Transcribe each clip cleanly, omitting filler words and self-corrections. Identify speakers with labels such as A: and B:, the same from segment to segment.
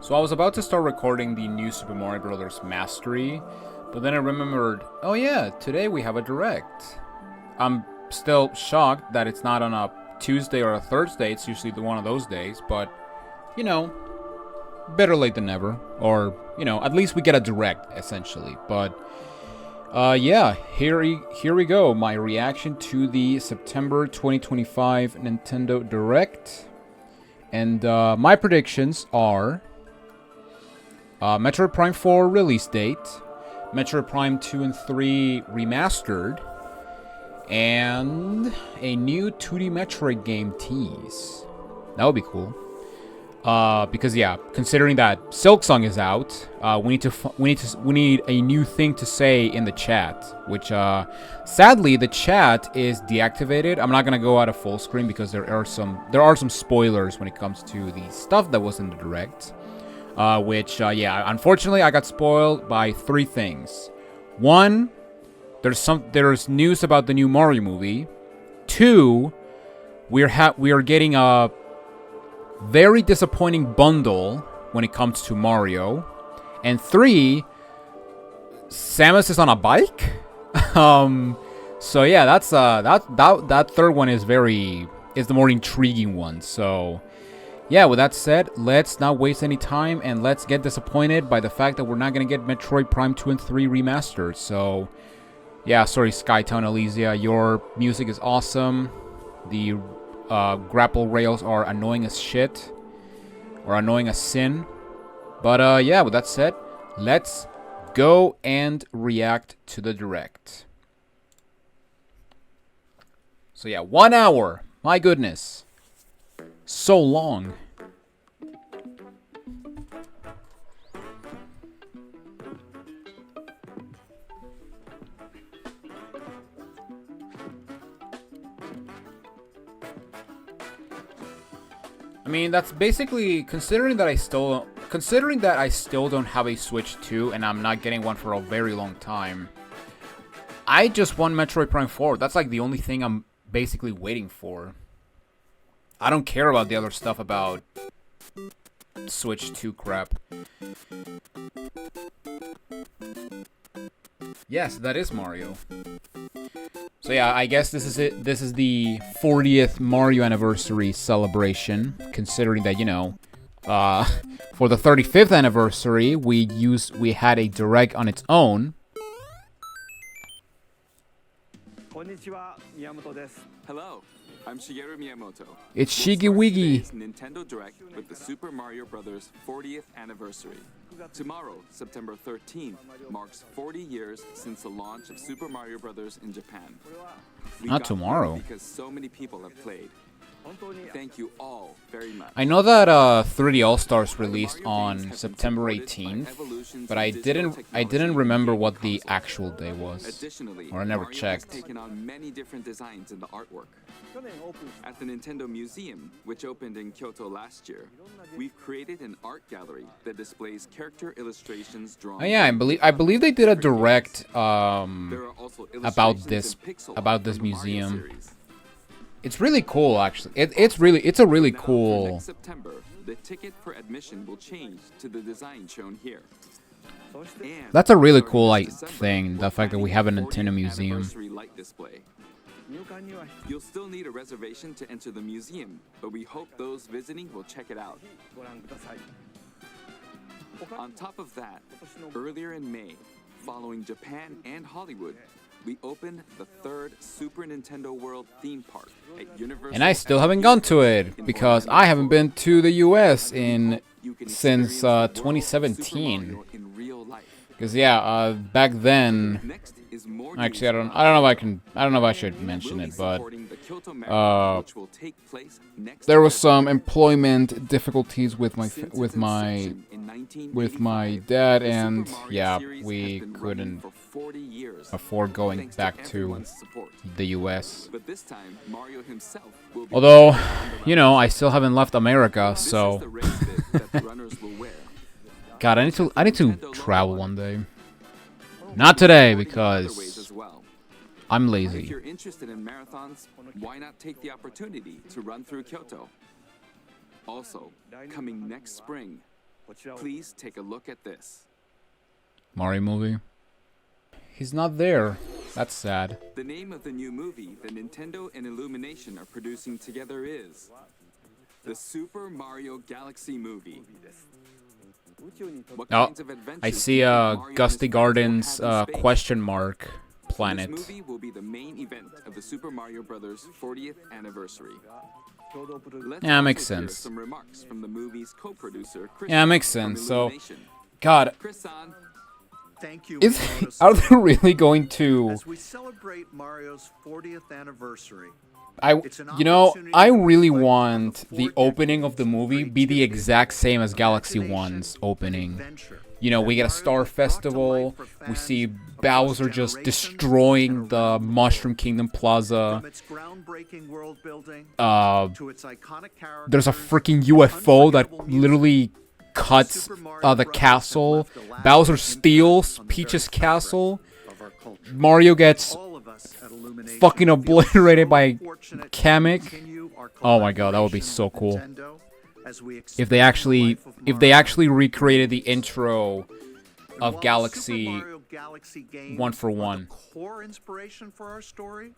A: So I was about to start recording the new Super Mario Bros. Mastery, but then I remembered, oh yeah, today we have a direct. I'm still shocked that it's not on a Tuesday or a Thursday. It's usually one of those days, but, you know, better late than never. Or, you know, at least we get a direct, essentially. But, yeah, here we go. My reaction to the September 2025 Nintendo Direct. And my predictions are Metroid Prime 4 release date, Metroid Prime 2 and 3 remastered, and a new 2D Metroid game tease. That would be cool. Because yeah, considering that Silksong is out, we need a new thing to say in the chat. Which sadly the chat is deactivated. I'm not gonna go out of full screen because there are some spoilers when it comes to the stuff that was in the direct. Yeah, unfortunately I got spoiled by 3 things. 1, there's news about the new Mario movie. 2, we are getting a very disappointing bundle when it comes to Mario. And 3, Samus is on a bike. So yeah, that's that third one is the more intriguing one. So yeah, with that said, let's not waste any time and let's get disappointed by the fact that we're not gonna get Metroid Prime 2 and 3 remastered. So yeah, sorry Skytown Elysia, your music is awesome. The grapple rails are annoying as shit, or annoying as sin. But yeah, with that said, let's go and react to the direct. So yeah, 1 hour. My goodness, so long. I mean, that's basically considering that I still don't have a Switch 2 and I'm not getting one for a very long time. I just want Metroid Prime 4. That's like the only thing I'm basically waiting for. I don't care about the other stuff about Switch 2 crap. Yes, that is Mario. So yeah, I guess this is it. This is the 40th Mario anniversary celebration, considering that, you know, for the 35th anniversary, we had a direct on its own.
B: Hello, I'm Shigeru Miyamoto.
A: It's Shiggy-Wiggy.
B: Nintendo Direct with the Super Mario Bros. 40th anniversary. Tomorrow, September 13th, marks 40 years since the launch of Super Mario Bros. In Japan.
A: Not tomorrow.
B: Because so many people have played. Thank you all very much.
A: I know that 3D All-Stars released on September 18th, but I didn't remember what the actual day was, or I never checked.
B: Taken on many different designs in the artwork. At the Nintendo Museum, which opened in Kyoto last year, we've created an art gallery that displays character illustrations drawn.
A: Oh yeah, I believe they did a direct about this museum. It's really cool, actually. It's a really cool.
B: Next September, the ticket for admission will change to the design shown here.
A: That's a really cool thing. The fact that we have a Nintendo museum.
B: Light display. You'll still need a reservation to enter the museum, but we hope those visiting will check it out. On top of that, earlier in May, following Japan and Hollywood, we opened the 3rd Super Nintendo World theme park at Universal.
A: And I still haven't gone to it because I haven't been to the US since 2017. Because yeah, back then, actually I don't know if I should mention it, but there was some employment difficulties with my dad, and yeah, we couldn't afford going back to the US. Although, you know, I still haven't left America, so God, I need to travel one day. Not today because I'm lazy.
B: If you're interested in marathons, why not take the opportunity to run through Kyoto? Also, coming next spring, Please take a look at this.
A: Mario movie. He's not there. That's sad.
B: The name of the new movie that Nintendo and Illumination are producing together is the Super Mario Galaxy movie. What
A: Oh,
B: kinds of adventures
A: I see
B: do Mario and
A: Gusty
B: his friends will
A: Gardens
B: have in space?
A: question mark planet.
B: This movie will be the main event of the Super Mario Bros. 40th anniversary. Let's
A: Yeah, makes
B: also hear
A: sense.
B: some remarks from the movie's co-producer, Chris.
A: Yeah, makes
B: from
A: sense. So,
B: Illumination.
A: God,
B: Chris-san,
C: Thank you.
A: is
C: Miyamoto-san.
A: are they really going to?
C: As we celebrate Mario's 40th anniversary,
A: I
C: it's an
A: I
C: opportunity to
A: really
C: reflect on
A: want
C: the
A: the
C: 4
A: opening of the
C: decades
A: movie be the
C: creativity,
A: exact same as Galaxy
C: imagination,
A: 1's
C: and
A: opening.
C: adventure
A: You know, we get a
C: that
A: Star
C: Mario has brought to
A: Festival.
C: life for
A: We
C: fans
A: see
C: across
A: Bowser just
C: generations
A: destroying
C: and
A: the
C: around
A: Mushroom
C: world.
A: Kingdom Plaza.
C: From its groundbreaking world building to its iconic characters,
A: There's a freaking UFO that
C: unforgettable music,
A: literally cuts
C: Super Mario
A: the
C: Brothers
A: castle.
C: have left a lasting
A: Bowser
C: impact
A: steals
C: on the
A: Peach's
C: very fabric
A: castle.
C: of our culture.
A: Mario gets
C: All of us at Illumination
A: fucking
C: feel
A: obliterated
C: so
A: by
C: fortunate to
A: Kamek.
C: continue our
A: Oh my god, that would be
C: collaboration
A: so
C: with
A: cool.
C: Nintendo as we
A: If
C: expand
A: they
C: the
A: actually
C: life of Mario.
A: recreated the intro
C: And
A: of
C: while the
A: Galaxy
C: Super Mario Galaxy games
A: one for
C: are the
A: one.
C: core inspiration for our story,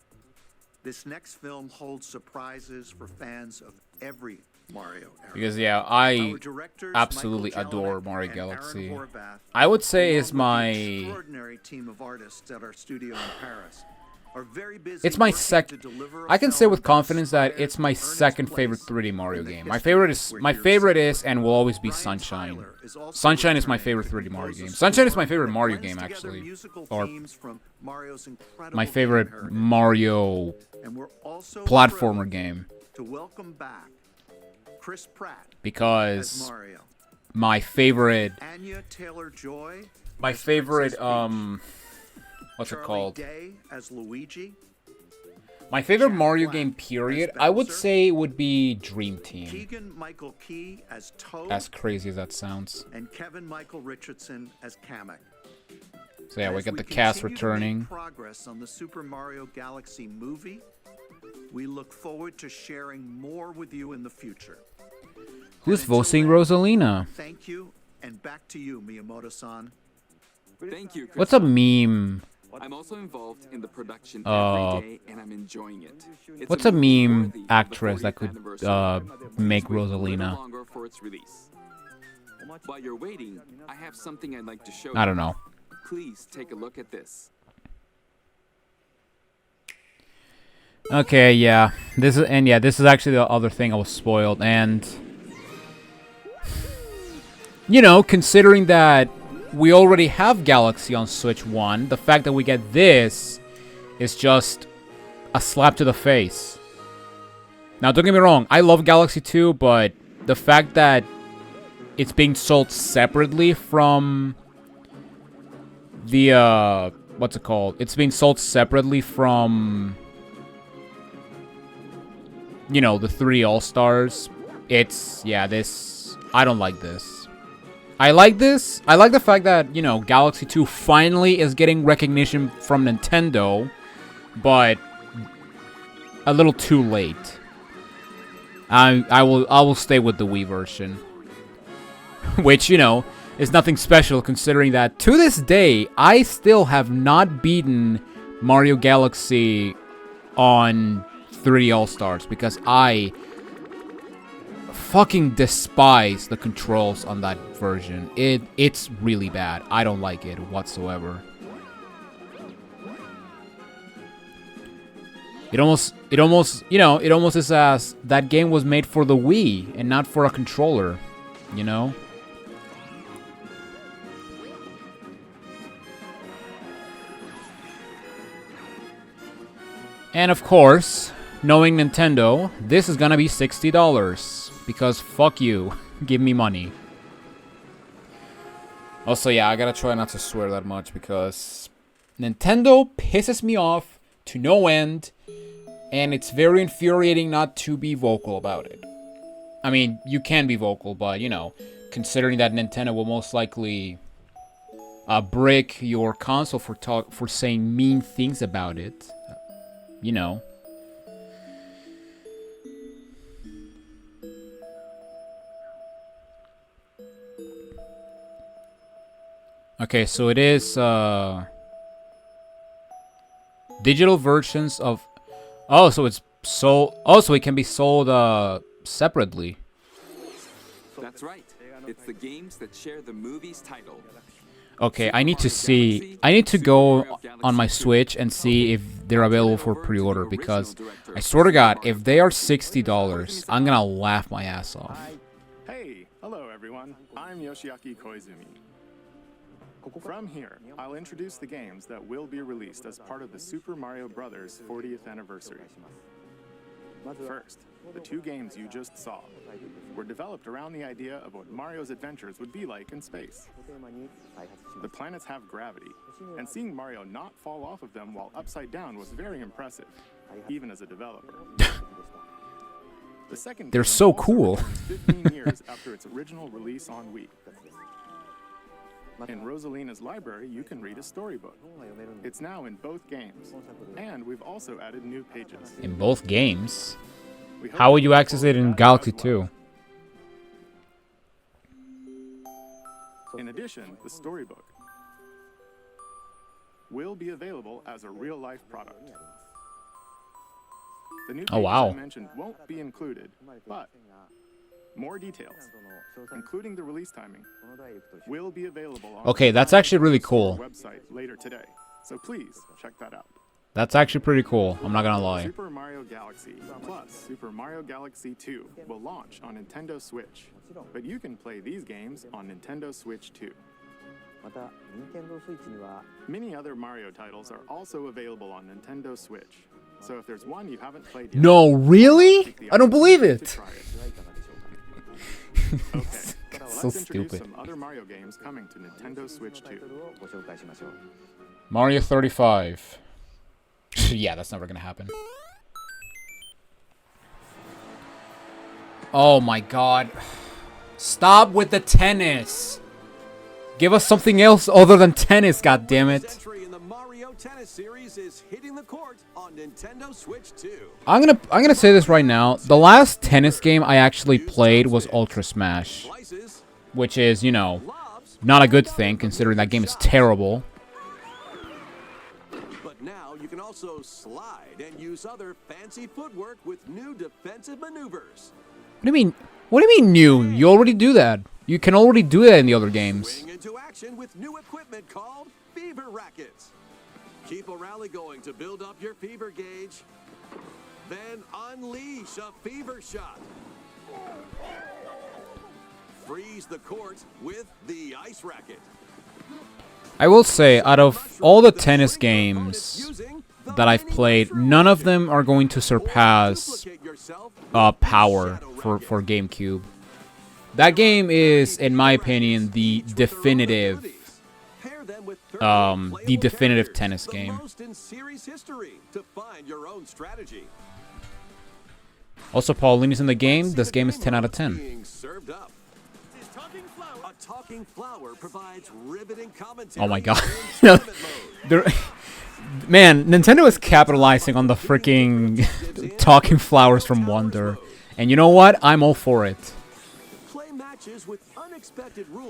C: this next film holds surprises for fans of every Mario era.
A: Because yeah, I
C: Our directors,
A: absolutely
C: Michael
A: adore
C: Jelinek
A: Mario
C: and Aaron
A: Galaxy.
C: Horvath,
A: I would say
C: along
A: is
C: with the
A: my
C: extraordinary team of artists at our studio in Paris, are very busy
A: it's my
C: working
A: second.
C: to deliver a
A: I can say
C: film
A: with
C: that
A: confidence that
C: inspires
A: it's my
C: and earns its
A: second favorite
C: place
A: 3D Mario
C: in the
A: game. My
C: history
A: favorite is
C: we're
A: my
C: here
A: favorite
C: celebrating.
A: is and will always be
C: Brian
A: Sunshine.
C: Tyler is also
A: Sunshine is my
C: returning
A: favorite
C: to
A: 3D Mario
C: compose a
A: game. Sunshine is
C: score
A: my favorite
C: that
A: Mario
C: blends
A: game
C: together
A: actually,
C: musical
A: or
C: themes from Mario's incredible
A: my
C: game
A: favorite
C: heritage.
A: Mario
C: And we're also
A: platformer
C: thrilled
A: game
C: to welcome back Chris Pratt as
A: because
C: Mario,
A: my favorite
C: Anya Taylor-Joy
A: my
C: as
A: favorite
C: Princess
A: what's it
C: Charlie
A: called?
C: Day as Luigi,
A: My favorite
C: Jack
A: Mario
C: Black
A: game
C: as
A: period, I would
C: Bowser,
A: say it would be Dream Team.
C: Keegan-Michael Key as Toad,
A: As crazy as that sounds.
C: and Kevin Michael Richardson as Kamek.
A: So yeah, we
C: As
A: got the cast
C: continue to make
A: returning.
C: progress on the Super Mario Galaxy movie, we look forward to sharing more with you in the future.
A: Who's
C: And until
A: voicing
C: then,
A: Rosalina?
C: Thank you, and back to you, Miyamoto-san.
B: thank you, Chris.
A: What's a meme?
B: I'm also involved in the production
A: Uh,
B: every day, and I'm enjoying it. It's
A: What's a
B: movie
A: meme
B: worthy of the
A: actress that
B: 40th
A: could
B: anniversary.
A: make
B: Please wait a little
A: Rosalina?
B: longer for its release. While you're waiting, I have something I'd like to show
A: I don't know.
B: you. Please take a look at this.
A: Okay, yeah. This is actually the other thing I was spoiled, and you know, considering that we already have Galaxy on Switch 1, the fact that we get this is just a slap to the face. Now, don't get me wrong, I love Galaxy 2, but the fact that it's being sold separately from the, what's it called? It's being sold separately from, you know, the 3 All-Stars. I don't like this. I like this. I like the fact that, you know, Galaxy 2 finally is getting recognition from Nintendo, but a little too late. I will stay with the Wii version, which, you know, is nothing special considering that to this day I still have not beaten Mario Galaxy on 3 All-Stars because I fucking despise the controls on that version. It's really bad. I don't like it whatsoever. It almost, you know, it almost is as that game was made for the Wii and not for a controller, you know? And of course, knowing Nintendo, this is gonna be $60. Because fuck you. Give me money. Also, yeah, I gotta try not to swear that much because Nintendo pisses me off to no end, and it's very infuriating not to be vocal about it. I mean, you can be vocal, but, you know, considering that Nintendo will most likely break your console for saying mean things about it, you know. Okay, so it is digital versions of. Oh, so it's sold. Oh, so it can be sold separately.
B: That's right. It's the games that share the movie's title.
A: Okay, I need to see. I need to go on my Switch and see if they're available for pre-order, because I swear to God, if they are $60, I'm gonna laugh my ass off.
D: Hey, hello everyone. I'm Yoshiaki Koizumi. From here, I'll introduce the games that will be released as part of the Super Mario Bros. 40th anniversary. First, the two games you just saw were developed around the idea of what Mario's adventures would be like in space. The planets have gravity, and seeing Mario not fall off of them while upside down was very impressive, even as a developer. The second
A: They're
D: game
A: so
D: also
A: cool.
D: returns 15 years after its original release on Wii. In Rosalina's library, you can read a storybook. It's now in both games, and we've also added new pages.
A: In both games?
D: We hope
A: How will you
D: look
A: access it
D: forward to
A: in
D: that
A: Galaxy
D: as
A: 2?
D: well. In addition, the storybook will be available as a real-life product. The new
A: Oh,
D: pages
A: wow.
D: I mentioned won't be included, but more details, including the release timing, will be available on
A: Okay,
D: the
A: that's actually really
D: Store
A: cool.
D: website later today. So please check that out.
A: That's actually pretty cool. I'm not gonna lie.
D: Super Mario Galaxy plus Super Mario Galaxy 2 will launch on Nintendo Switch, but you can play these games on Nintendo Switch too. Many other Mario titles are also available on Nintendo Switch, so if there's one you haven't played yet,
A: No, really?
D: take the
A: I don't believe
D: opportunity
A: it.
D: to try it. Okay,
A: So
D: let's introduce
A: stupid.
D: some other Mario games coming to Nintendo Switch 2.
A: Mario 35. Yeah, that's never gonna happen. Oh my god. Stop with the tennis. Give us something else other than tennis, god damn it.
E: Entry in the Mario Tennis series is hitting the court on Nintendo Switch 2.
A: I'm gonna say this right now. The last tennis game I actually played was Ultra Smash,
E: Slices,
A: which is, you know,
E: lobs,
A: not a good thing considering that game is terrible.
E: but now you can also slide and use other fancy footwork with new defensive maneuvers.
A: What do you mean? What do you mean new? You already do that. You can already do that in the other games.
E: Swing into action with new equipment called Fever Rackets. Keep a rally going to build up your fever gauge. Then unleash a fever shot. Freeze the court with the ice racket.
A: I will say, out of all the tennis games that I've played, none of them are going to surpass Power for GameCube. That game is, in my opinion, the definitive tennis game. Also, Paulina's in the game. This game is 10 out of 10. Oh my god. Man, Nintendo is capitalizing on the freaking talking flowers from Wonder. And you know what? I'm all for it.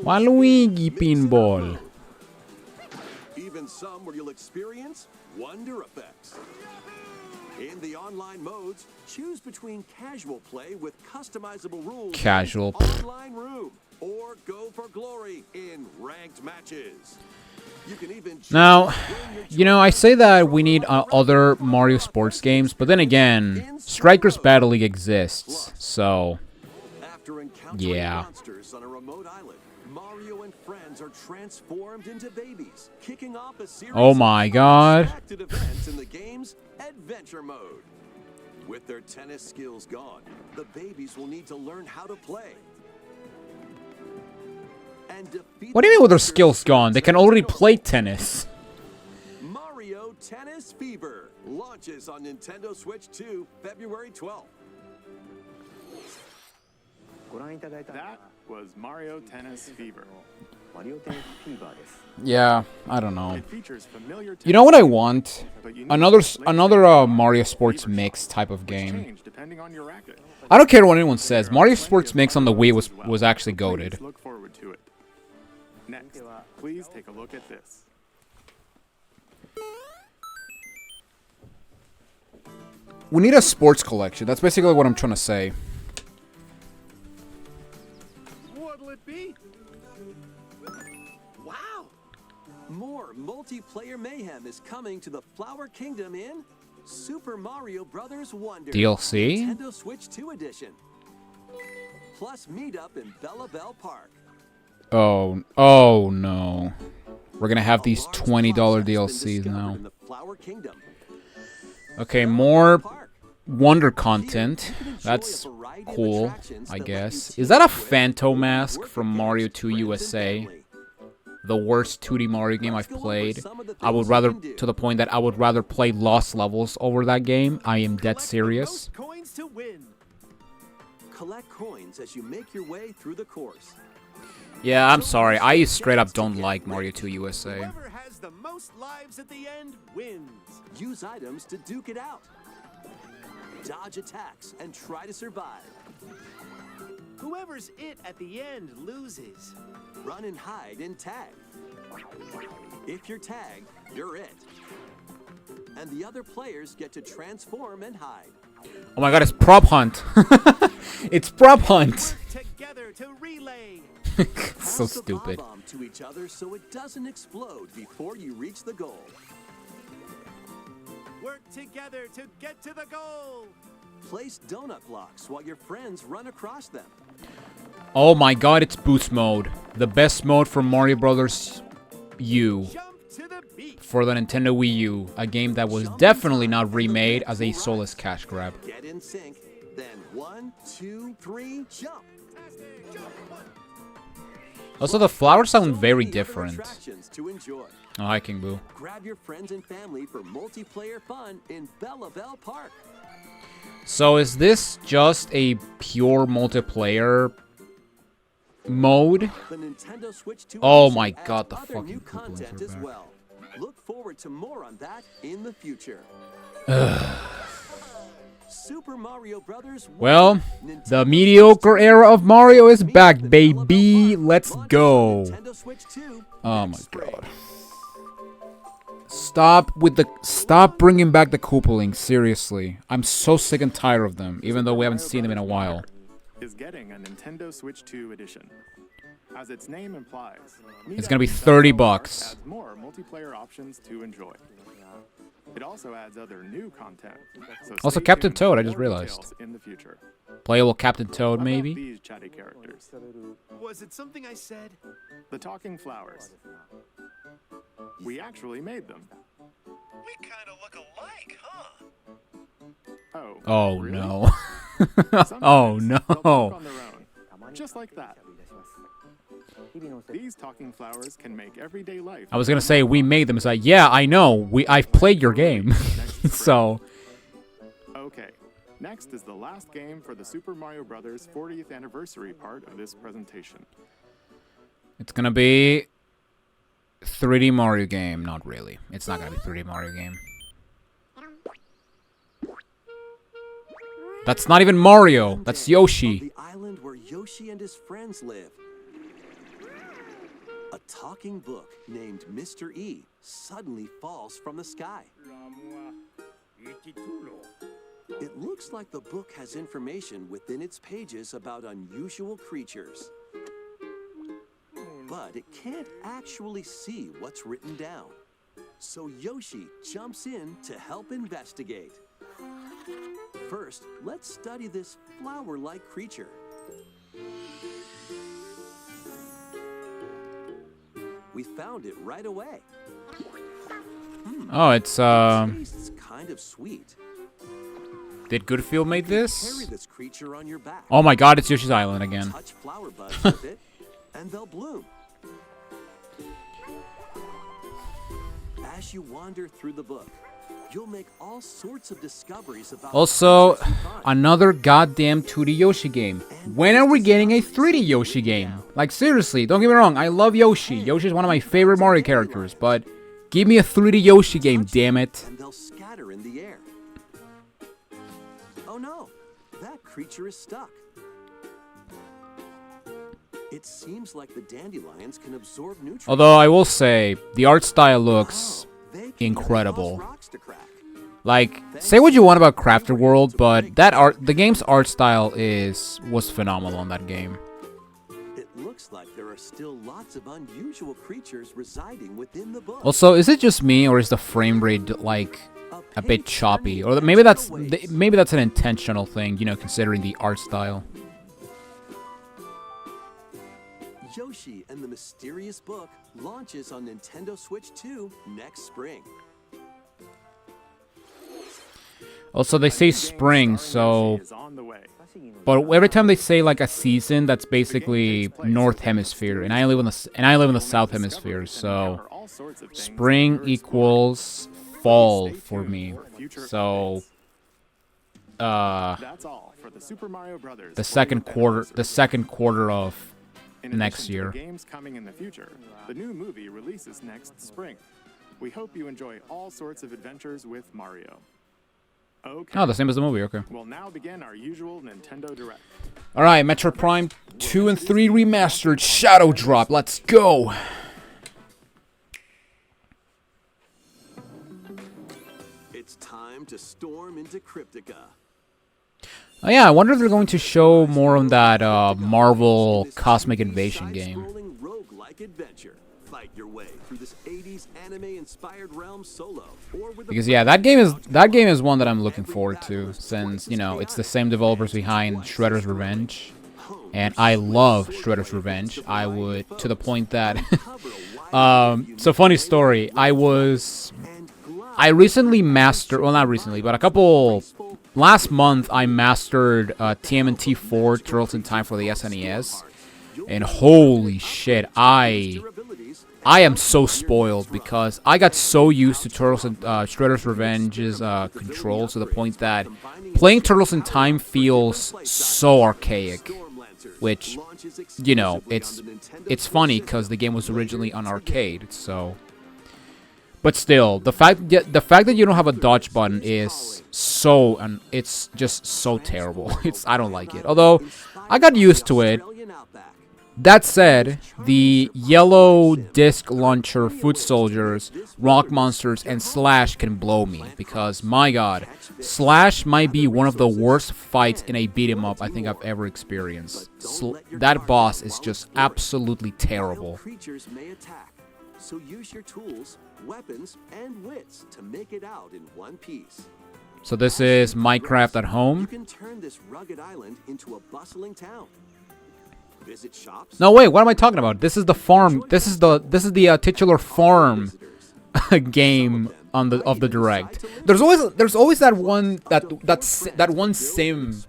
A: Waluigi Pinball.
E: Even some where you'll experience wonder effects. In the online modes, choose between casual play with customizable rules
A: Casual.
E: in online room, or go for glory in ranked matches. You can even
A: Now, you know, I say that we need other Mario sports games, but then again, Strikers Battle League exists, so
E: After encountering
A: yeah.
E: monsters on a remote island, Mario and friends are transformed into babies, kicking off a series
A: Oh my
E: of
A: god.
E: unexpected events in the game's adventure mode. With their tennis skills gone, the babies will need to learn how to play. And defeat
A: What do you mean with their
E: monsters
A: skills gone? They can already play tennis.
E: Mario Tennis Fever launches on Nintendo Switch 2 February 12th.
D: That was Mario Tennis Fever.
A: Yeah, I don't know.
D: It features familiar
A: You know what I
D: tennis,
A: want?
D: but you need
A: Another
D: to play
A: another
D: tennis
A: Mario
D: with
A: Sports
D: fever
A: Mix
D: shot,
A: type of
D: which
A: game.
D: change depending on your racket.
A: I don't care what anyone says. Mario
D: Plenty
A: Sports
D: of
A: Mix on the
D: fun
A: Wii
D: modes as well,
A: was actually
D: so please
A: goated.
D: Look forward to it. Next, please take a look at this.
A: We need a sports collection. That's basically what I'm trying to say.
E: What'll it be? Wow! More multiplayer mayhem is coming to the Flower Kingdom in Super Mario Bros. Wonder
A: DLC?
E: Nintendo Switch 2 Edition. Plus meetup in Bella Bell Park.
A: Oh no. We're gonna have these $20 DLCs now.
E: In the Flower Kingdom.
A: Okay, more Wonder content. That's cool, I guess. Is that a Phantom Mask from Mario 2 USA? The worst 2D Mario game I've played. I would rather, to the point that I would rather play Lost Levels over that game. I am dead serious.
D: Coins to win.
E: Collect coins as you make your way through the course.
A: Yeah, I'm sorry. I straight up don't like Mario 2 USA.
D: Whoever has the most lives at the end wins.
E: Use items to duke it out. Dodge attacks and try to survive.
D: Whoever's it at the end loses.
E: Run and hide and tag. If you're tagged, you're it. And the other players get to transform and hide.
A: Oh my god, it's Prop Hunt. It's Prop Hunt.
D: Together to relay.
A: So
E: Pass the
A: stupid.
E: bomb to each other so it doesn't explode before you reach the goal.
D: Work together to get to the goal.
E: Place donut blocks while your friends run across them.
A: Oh my god, it's Boost Mode. The best mode for Mario Brothers U.
D: Jump to the beat.
A: For the Nintendo Wii U. A game that was definitely not remade as a soulless cash grab.
E: Get in sync, then 1, 2, 3, jump.
A: Also, the flowers sound very different.
E: Attractions to enjoy.
A: Oh, hi, King Boo.
E: Grab your friends and family for multiplayer fun in Bella Bell Park.
A: So, is this just a pure multiplayer mode?
E: The Nintendo Switch 2
A: Oh
E: edition
A: my
E: adds
A: god, the
E: other
A: fucking
E: new
A: coupons
E: content
A: are
E: as
A: back.
E: well. Look forward to more on that in the future. Super Mario Bros.
A: Well,
E: Nintendo
A: the mediocre era of Mario is back, baby. Let's go.
E: Nintendo Switch 2
A: Oh my
E: next spring.
A: god. Stop bringing back the Koopalings, seriously. I'm so sick and tired of them, even though we haven't seen them in a while.
D: Is getting a Nintendo Switch 2 edition. As its name implies,
A: It's gonna be $30.
D: adds more multiplayer options to enjoy. It also adds other new content. So
A: Also,
D: stay
A: Captain
D: tuned
A: Toad,
D: for
A: I just
D: more
A: realized.
D: details in the future.
A: Playable Captain Toad,
D: How about
A: maybe?
D: these chatty characters? Was it something I said? The talking flowers. We actually made them.
F: We kind of look alike, huh?
D: Oh.
A: Oh
D: really?
A: no.
D: Sometimes
A: Oh
D: they'll talk
A: no.
D: on their own, just like that. These talking flowers can make everyday life.
A: I was gonna say we made them. It's like, yeah, I know. I've played your game. So
D: Okay. Next is the last game for the Super Mario Bros. 40th anniversary part of this presentation.
A: it's gonna be 3D Mario game. Not really. It's not gonna be 3D Mario game. That's not even Mario. That's Yoshi.
E: The island where Yoshi and his friends live. A talking book named Mr. E suddenly falls from the sky. It looks like the book has information within its pages about unusual creatures. But it can't actually see what's written down. So Yoshi jumps in to help investigate. First, let's study this flower-like creature. We found it right away.
A: Oh, it's
E: Tastes kind of sweet.
A: Did Goodfield make
E: Carry
A: this?
E: this creature on your back.
A: Oh my god, it's Yoshi's Island again.
E: Touch flower buds with it, and they'll bloom. As you wander through the book, you'll make all sorts of discoveries about
A: Also,
E: creatures you find.
A: another goddamn 2D Yoshi game. When are we getting a 3D Yoshi game? Like, seriously, don't get me wrong, I love Yoshi. Yoshi is one of my favorite Mario characters, but give me a 3D Yoshi game, damn it.
E: And they'll scatter in the air. Oh no, that creature is stuck. It seems like the dandelions can absorb nutrients.
A: Although I will say, the art style looks
E: They can use
A: incredible.
E: lost rocks to crack.
A: Like, say what you want about Crafter World, but the game's art style was phenomenal in that game.
E: It looks like there are still lots of unusual creatures residing within the book.
A: Also, is it just me, or is the frame rate like a bit choppy? Or maybe that's an intentional thing, you know, considering the art style.
E: Yoshi and the Mysterious Book launches on Nintendo Switch 2 next spring.
A: Also, they say spring, so...
D: Is on the way.
A: But every time they say like a season, that's basically North Hemisphere, and I live in the South Hemisphere, so spring equals fall for me. So
D: That's all for the Super Mario Brothers.
A: the second quarter of
D: In
A: next
D: addition to
A: year.
D: the games coming in the future, the new movie releases next spring. We hope you enjoy all sorts of adventures with Mario. Okay.
A: Oh, the same as the movie. Okay.
D: We'll now begin our usual Nintendo Direct.
A: All right, Metroid Prime 2 and 3 remastered Shadow Drop. Let's go.
E: It's time to storm into Cryptica.
A: Oh yeah, I wonder if they're going to show more on that Marvel Cosmic Invasion game.
E: Side-scrolling roguelike adventure. Fight your way through this 80s anime-inspired realm solo, or with
A: Because yeah, that game is one that I'm looking forward to, since you know it's the same developers behind Shredder's Revenge, and I love Shredder's Revenge. I would, to the point that, so funny story. I recently mastered, well not recently, but last month I mastered TMNT 4 Turtles in Time for the SNES, and holy shit, I am so spoiled because I got so used to Turtles and Shredder's Revenge's controls to the point that playing Turtles in Time feels so archaic. Which, you know, it's funny because the game was originally on arcade, so. But still, the fact that you don't have a dodge button is so, and it's just so terrible. I don't like it. Although I got used to it. That said, the yellow disc launcher, foot soldiers, rock monsters, and Slash can blow me because, my god, Slash might be one of the worst fights in a beat-em up I think I've ever experienced. That boss is just absolutely terrible.
E: Creatures may attack, so use your tools, weapons, and wits to make it out in one piece.
A: So this is Minecraft at
E: You
A: home.
E: can turn this rugged island into a bustling town. Visit shops.
A: No, wait, what am I talking about? This is the farm. This is the titular farm game of the direct. There's always that one sim,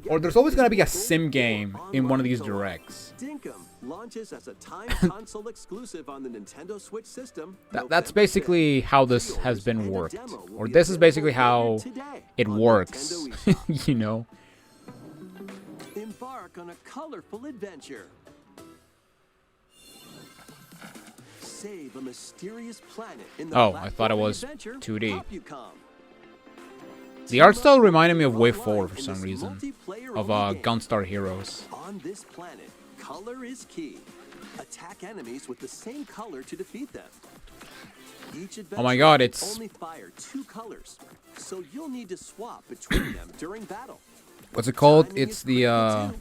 A: or there's always gonna be a sim game in one of these directs.
E: Dinkum launches as a timed console exclusive on the Nintendo Switch system.
A: That's basically how this has been worked, or this is basically how it works. You know.
E: Embark on a colorful adventure. Save a mysterious planet in the
A: Oh, I thought it
E: platforming
A: was
E: adventure
A: 2D.
E: Popcom.
A: The art style reminded me of Way Forward for
E: In
A: some
E: this
A: reason,
E: multiplayer
A: of
E: only game.
A: Gunstar Heroes.
E: On this planet, color is key. Attack enemies with the same color to defeat them. Each
A: Oh my god,
E: adventure
A: it's
E: only fire 2 colors, so you'll need to swap between them during battle.
A: what's it called?
E: Timing
A: It's
E: is
A: the
E: critical, too.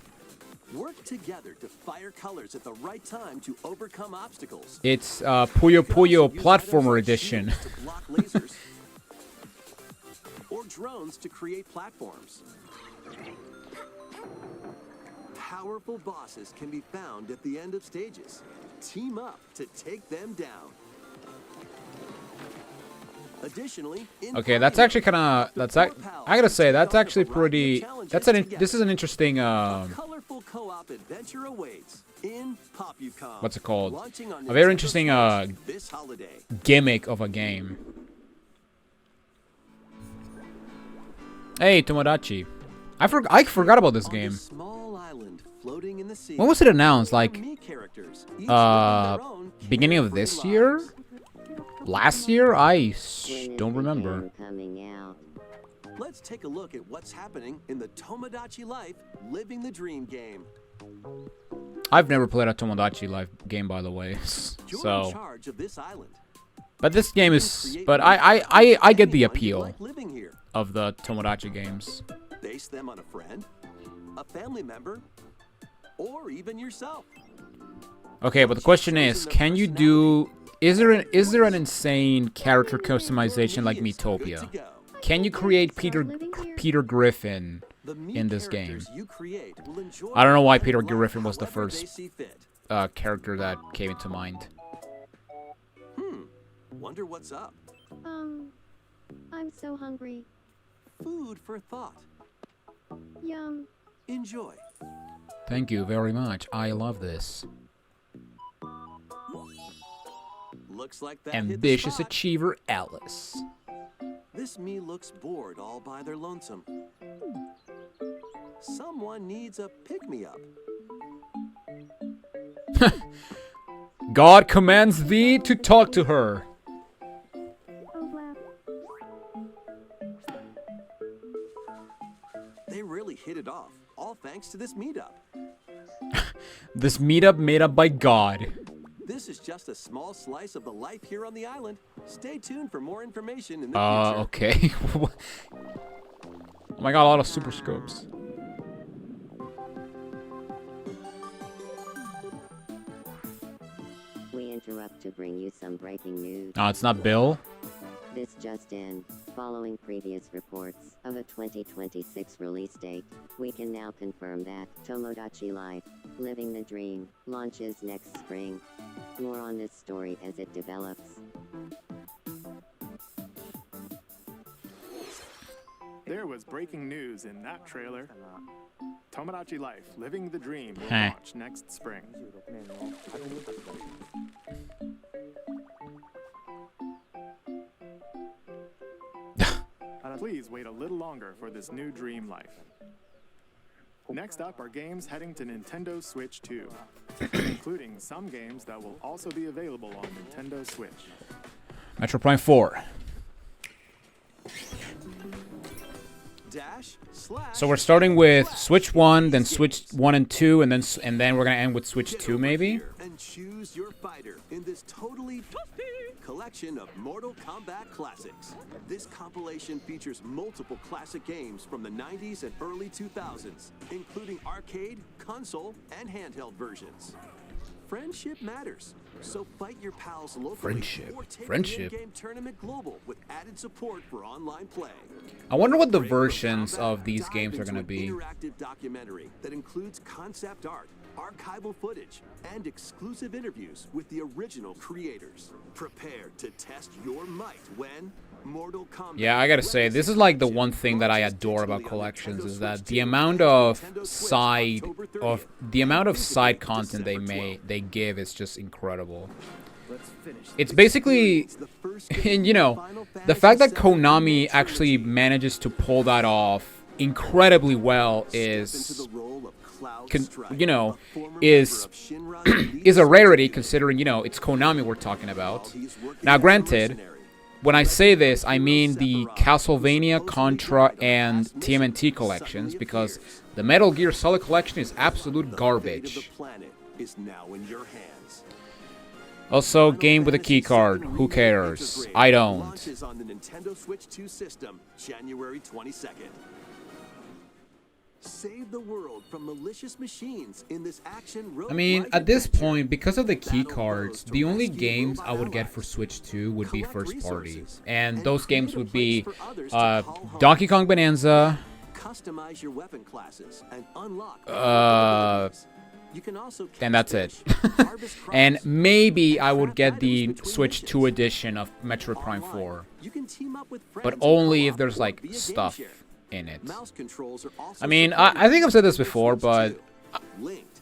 E: Work together to fire colors at the right time to overcome obstacles.
A: it's Puyo Puyo
E: Use items
A: Platformer
E: like
A: Edition.
E: shields to block lasers, or drones to create platforms. Powerful bosses can be found at the end of stages. Team up to take them down. Additionally, in
A: Okay, that's
E: Mario,
A: actually kind of I gotta say that's actually pretty. This is an interesting.
E: colorful co-op adventure awaits in Popcom.
A: What's it called?
E: Launching on
A: A very
E: Nintendo
A: interesting
E: Switch this holiday.
A: gimmick of a game. Hey, Tomodachi. I forgot about this
E: On
A: game.
E: this small island floating in the sea,
A: When was it announced?
E: there are
A: Like,
E: Mii characters, each living their own
A: beginning of
E: carefree
A: this year?
E: lives.
A: Last year? Don't remember.
E: Let's take a look at what's happening in the Tomodachi Life Living the Dream game.
A: I've never played a Tomodachi Life game, by the way.
E: You're in
A: So,
E: charge of this island.
A: but this game is. But I get the
E: Anyone you
A: appeal
E: like living here.
A: of the Tomodachi games.
E: Base them on a friend, a family member, or even yourself.
A: Okay, but the question is, can you do? Is there an insane character customization like
E: It's good to
A: Miitopia?
E: go.
A: Can you create Peter Griffin
E: The meat
A: in this game?
E: characters you create will enjoy
A: I don't know why
E: and
A: Peter
E: love
A: Griffin was the
E: however
A: first
E: they see fit.
A: character that came into mind.
E: Wonder what's up.
G: I'm so hungry.
E: Food for thought.
G: Yum.
E: Enjoy.
A: Thank you very much. I love this.
E: Looks like that hit the
A: Ambitious
E: spot.
A: achiever Alice.
E: This me looks bored all by their lonesome. Someone needs a pick-me-up.
A: God commands thee to talk to her.
G: Oh, wow.
E: They really hit it off, all thanks to this meetup.
A: This meetup made up by God.
E: This is just a small slice of the life here on the island. Stay tuned for more information in the future.
A: Okay. Oh my god, a lot of super scopes.
H: We interrupt to bring you some breaking news.
A: No, it's not Bill.
H: This just in. Following previous reports of a 2026 release date, we can now confirm that Tomodachi Life, Living the Dream, launches next spring. More on this story as it develops.
D: There was breaking news in that trailer. Tomodachi Life, Living the Dream will
A: Heh.
D: launch next spring. Please wait a little longer for this new dream life. Next up are games heading to Nintendo Switch 2, including some games that will also be available on Nintendo Switch.
A: Metroid Prime 4.
E: Dash, slash,
A: So we're starting with Switch 1, then Switch 1 and 2, and then we're gonna end with Switch 2 maybe?
E: and choose your fighter in this totally collection of Mortal Kombat classics. This compilation features multiple classic games from the 90s and early 2000s, including arcade, console, and handheld versions. Friendship matters, so fight your pals locally
A: Friendship.
E: or take
A: Friendship.
E: an in-game tournament global with added support for online play.
A: I wonder what the
E: Break from
A: versions
E: combat,
A: of these
E: dive
A: games are
E: into
A: gonna
E: an
A: be.
E: interactive documentary that includes concept art, archival footage, and exclusive interviews with the original creators. Prepare to test your might when Mortal Kombat.
A: Yeah, I gotta say, this is like the one thing that I adore about collections is that the amount of side content they give is just incredible. It's basically, and you know, the fact that Konami actually manages to pull that off incredibly well is, you know, is a rarity considering, you know, it's Konami we're talking about. Now, granted, when I say this, I mean the Castlevania, Contra, and TMNT collections, because the Metal Gear Solid collection is absolute garbage.
E: Is now in your hands.
A: Also, game with a key card. Who cares? I don't.
E: Launches on the Nintendo Switch 2 system, January 22nd. Save the world from malicious machines in this action road.
A: I mean, at this point, because of the key cards, the only games I would get for Switch 2 would be first party. And those games would be Donkey Kong Bonanza,
E: Customize your weapon classes and unlock you can also
A: and that's it. And maybe I would get the Switch 2 edition of Metroid Prime 4.
E: You can team up with
A: But
E: friends
A: only
E: offline
A: if there's, like,
E: via game
A: stuff
E: share.
A: in it.
E: Mouse controls are also
A: I mean,
E: supported
A: I think I've said this
E: on
A: before,
E: Switch
A: but
E: 2. Linked.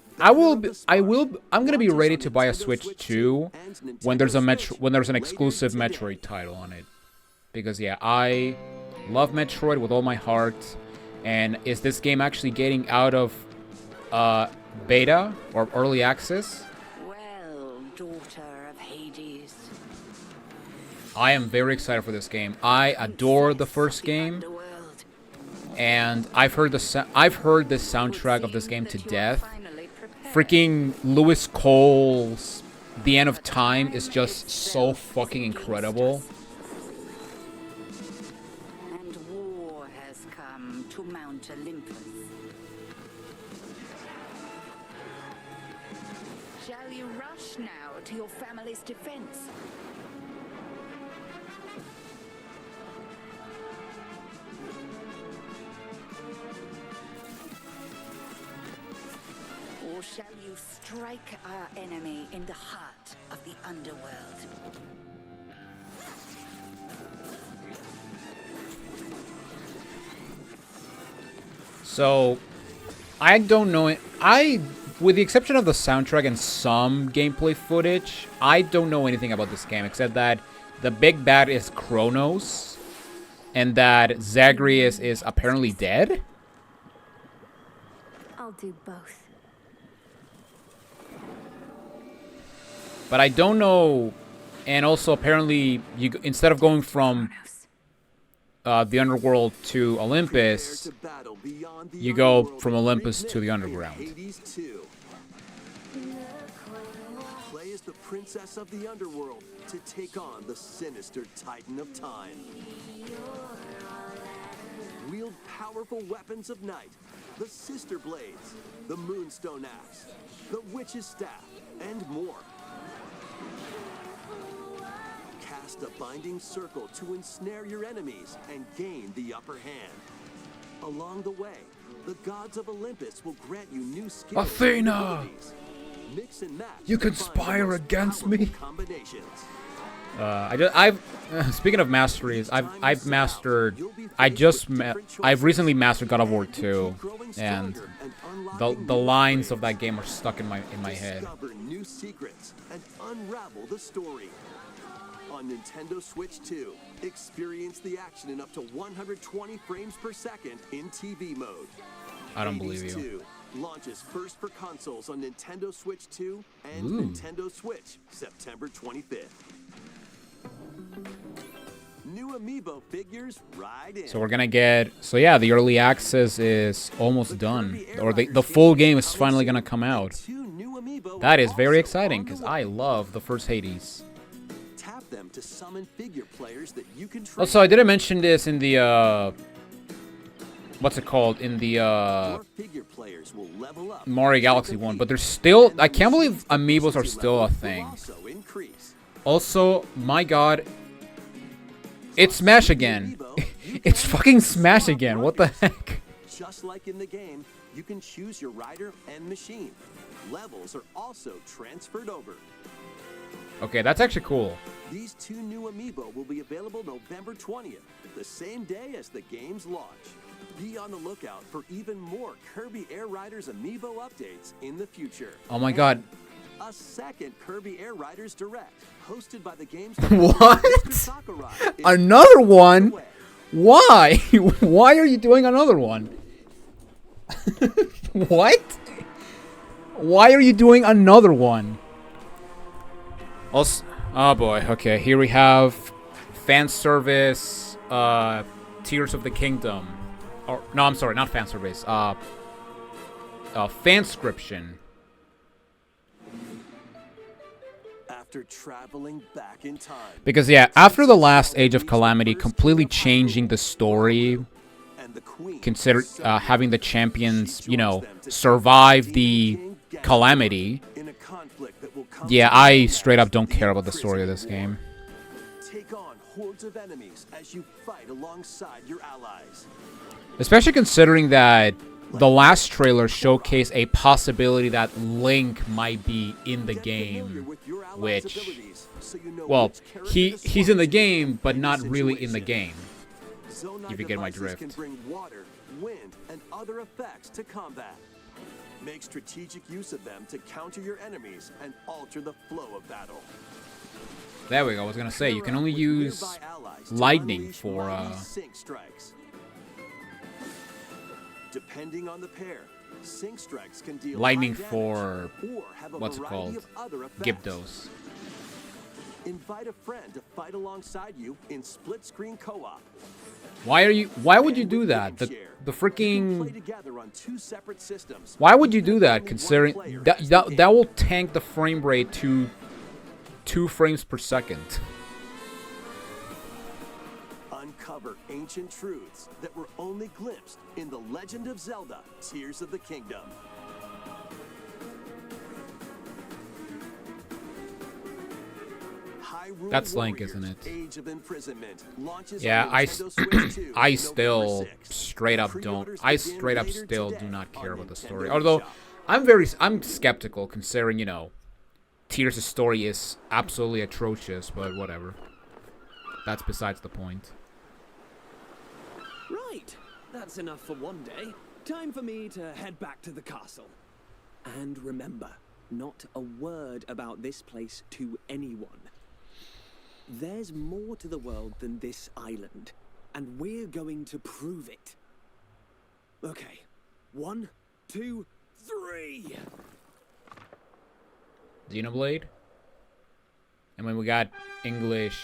A: I'm gonna be ready to buy a Switch 2 when there's an exclusive Metroid title on it. Because yeah, I love Metroid with all my heart. And is this game actually getting out of beta or early access?
I: Well, daughter of Hades.
A: I am very excited for this game. I adore the first game, and I've heard the soundtrack of this game to death. freaking Lewis Cole's The End of Time is just so fucking incredible.
I: And war has come to Mount Olympus. Shall you rush now to your family's defense? Or shall you strike our enemy in the heart of the underworld?
A: So, I don't know it. With the exception of the soundtrack and some gameplay footage, I don't know anything about this game except that the big bad is Kronos, and that Zagreus is apparently dead.
G: I'll do both.
A: But I don't know, and also apparently, instead of going from the underworld to Olympus, you go from Olympus to the underground.
E: Play as the princess of the underworld to take on the sinister titan of time. Wield powerful weapons of night, the sister blades, the moonstone axe, the witch's staff, and more. Cast a binding circle to ensnare your enemies and gain the upper hand. Along the way, the gods of Olympus will grant you new skills.
A: Athena!
E: Mix and match.
A: You conspire against me? Speaking of masteries, I've recently mastered God of War 2, and the lines of that game are stuck in my head.
E: Discover new secrets and unravel the story. On Nintendo Switch 2, experience the action in up to 120 frames per second in TV mode.
A: I don't believe you.
E: 2 launches first for consoles on Nintendo Switch 2 and
A: Ooh.
E: Nintendo Switch September 25th. New amiibo figures right in.
A: So we're gonna get... So yeah, the early access is almost done. Or the full game is finally gonna come out. That is very exciting, because I love the first Hades.
E: Tap them to summon figure players that you can train.
A: Also, I didn't mention this in the... what's it called? In the Mario Galaxy one. But there's still... I can't believe amiibos are still a thing. Also, my god... It's Smash again. It's fucking Smash again. What the heck?
E: Just like in the game, you can choose your rider and machine. Levels are also transferred over.
A: Okay, that's actually cool.
E: These 2 new amiibo will be available November 20th, the same day as the game's launch. Be on the lookout for even more Kirby Air Riders amiibo updates in the future.
A: Oh my god.
E: A second Kirby Air Riders Direct, hosted by the game's
A: What? Another one? Why? Why are you doing another one? What? Why are you doing another one? Also, oh boy. Okay, here we have fan service, Tears of the Kingdom. Or no, I'm sorry, not fan service. Fanscription.
E: After traveling back in time.
A: Because yeah, after the last Age of Calamity completely changing the story, consider having the champions, you know, survive the calamity. Yeah, I straight up don't care about the story of this game.
E: Take on hordes of enemies as you fight alongside your allies.
A: Especially considering that the last trailer showcased a possibility that Link might be in the game, which, well, he's in the game, but not really in the game, if you get my drift.
E: Can bring water, wind, and other effects to combat. Make strategic use of them to counter your enemies and alter the flow of battle.
A: There we go. I was gonna say you can only use lightning for
E: sync strikes. Depending on the pair, sync strikes can deal
A: lightning
E: high
A: for
E: damage or have a
A: what's it
E: variety
A: called?
E: of other effects.
A: Gyptos.
E: Invite a friend to fight alongside you in split-screen co-op.
A: Why would you do that? The
E: Play
A: freaking...
E: together on 2 separate systems.
A: Why would you do that, considering that will tank the frame rate to 2 frames per second?
E: Uncover ancient truths that were only glimpsed in The Legend of Zelda: Tears of the Kingdom. Hyrule
A: That's Link,
E: Warriors,
A: isn't it?
E: Age of Imprisonment launches
A: Yeah,
E: on
A: I
E: Nintendo Switch 2,
A: I
E: November
A: still
E: 6th.
A: straight up
E: Pre-orders
A: I
E: begin
A: straight up
E: later
A: still
E: today
A: do not care
E: on
A: about the
E: Nintendo
A: story. Although
E: eShop.
A: I'm skeptical, considering, you know, Tears' story is absolutely atrocious, but whatever. That's besides the point.
J: Right, that's enough for one day. Time for me to head back to the castle. And remember, not a word about this place to anyone. There's more to the world than this island, and we're going to prove it. Okay, 1, 2, 3.
A: Xenoblade? And then we got English...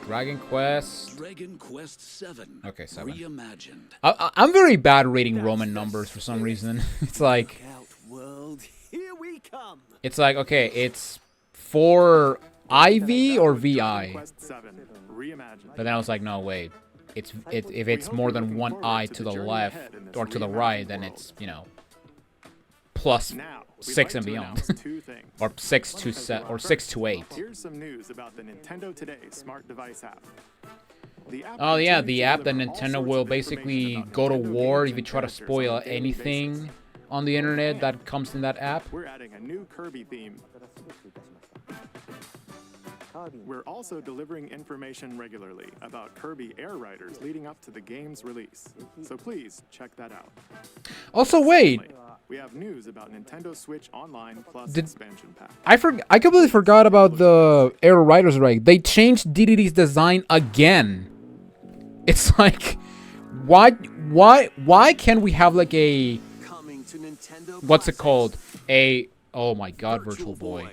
A: Dragon Quest.
K: Dragon Quest 7.
A: Okay, 7.
K: Reimagined.
A: I'm very bad reading Roman numbers for some reason. It's like...
J: World, here we come.
A: It's like, okay, it's for IV or VI?
D: Quest 7, Reimagined.
A: But then I was like, no, wait. If it's more than one I to the left or to the right, then it's, you know, plus 6 and beyond. Or 6 to 8.
D: Here's some news about the Nintendo Today smart device app.
A: Oh yeah, the app that Nintendo will basically go to war if you try to spoil anything on the internet that comes in that app.
D: We're adding a new Kirby theme. We're also delivering information regularly about Kirby Air Riders leading up to the game's release. So please check that out.
A: Also, wait.
D: We have news about Nintendo Switch Online Plus expansion pack.
A: I completely forgot about the Air Riders Ride. They changed DDD's design again. It's like, why can't we have like a, what's it called? Oh my god, Virtual Boy.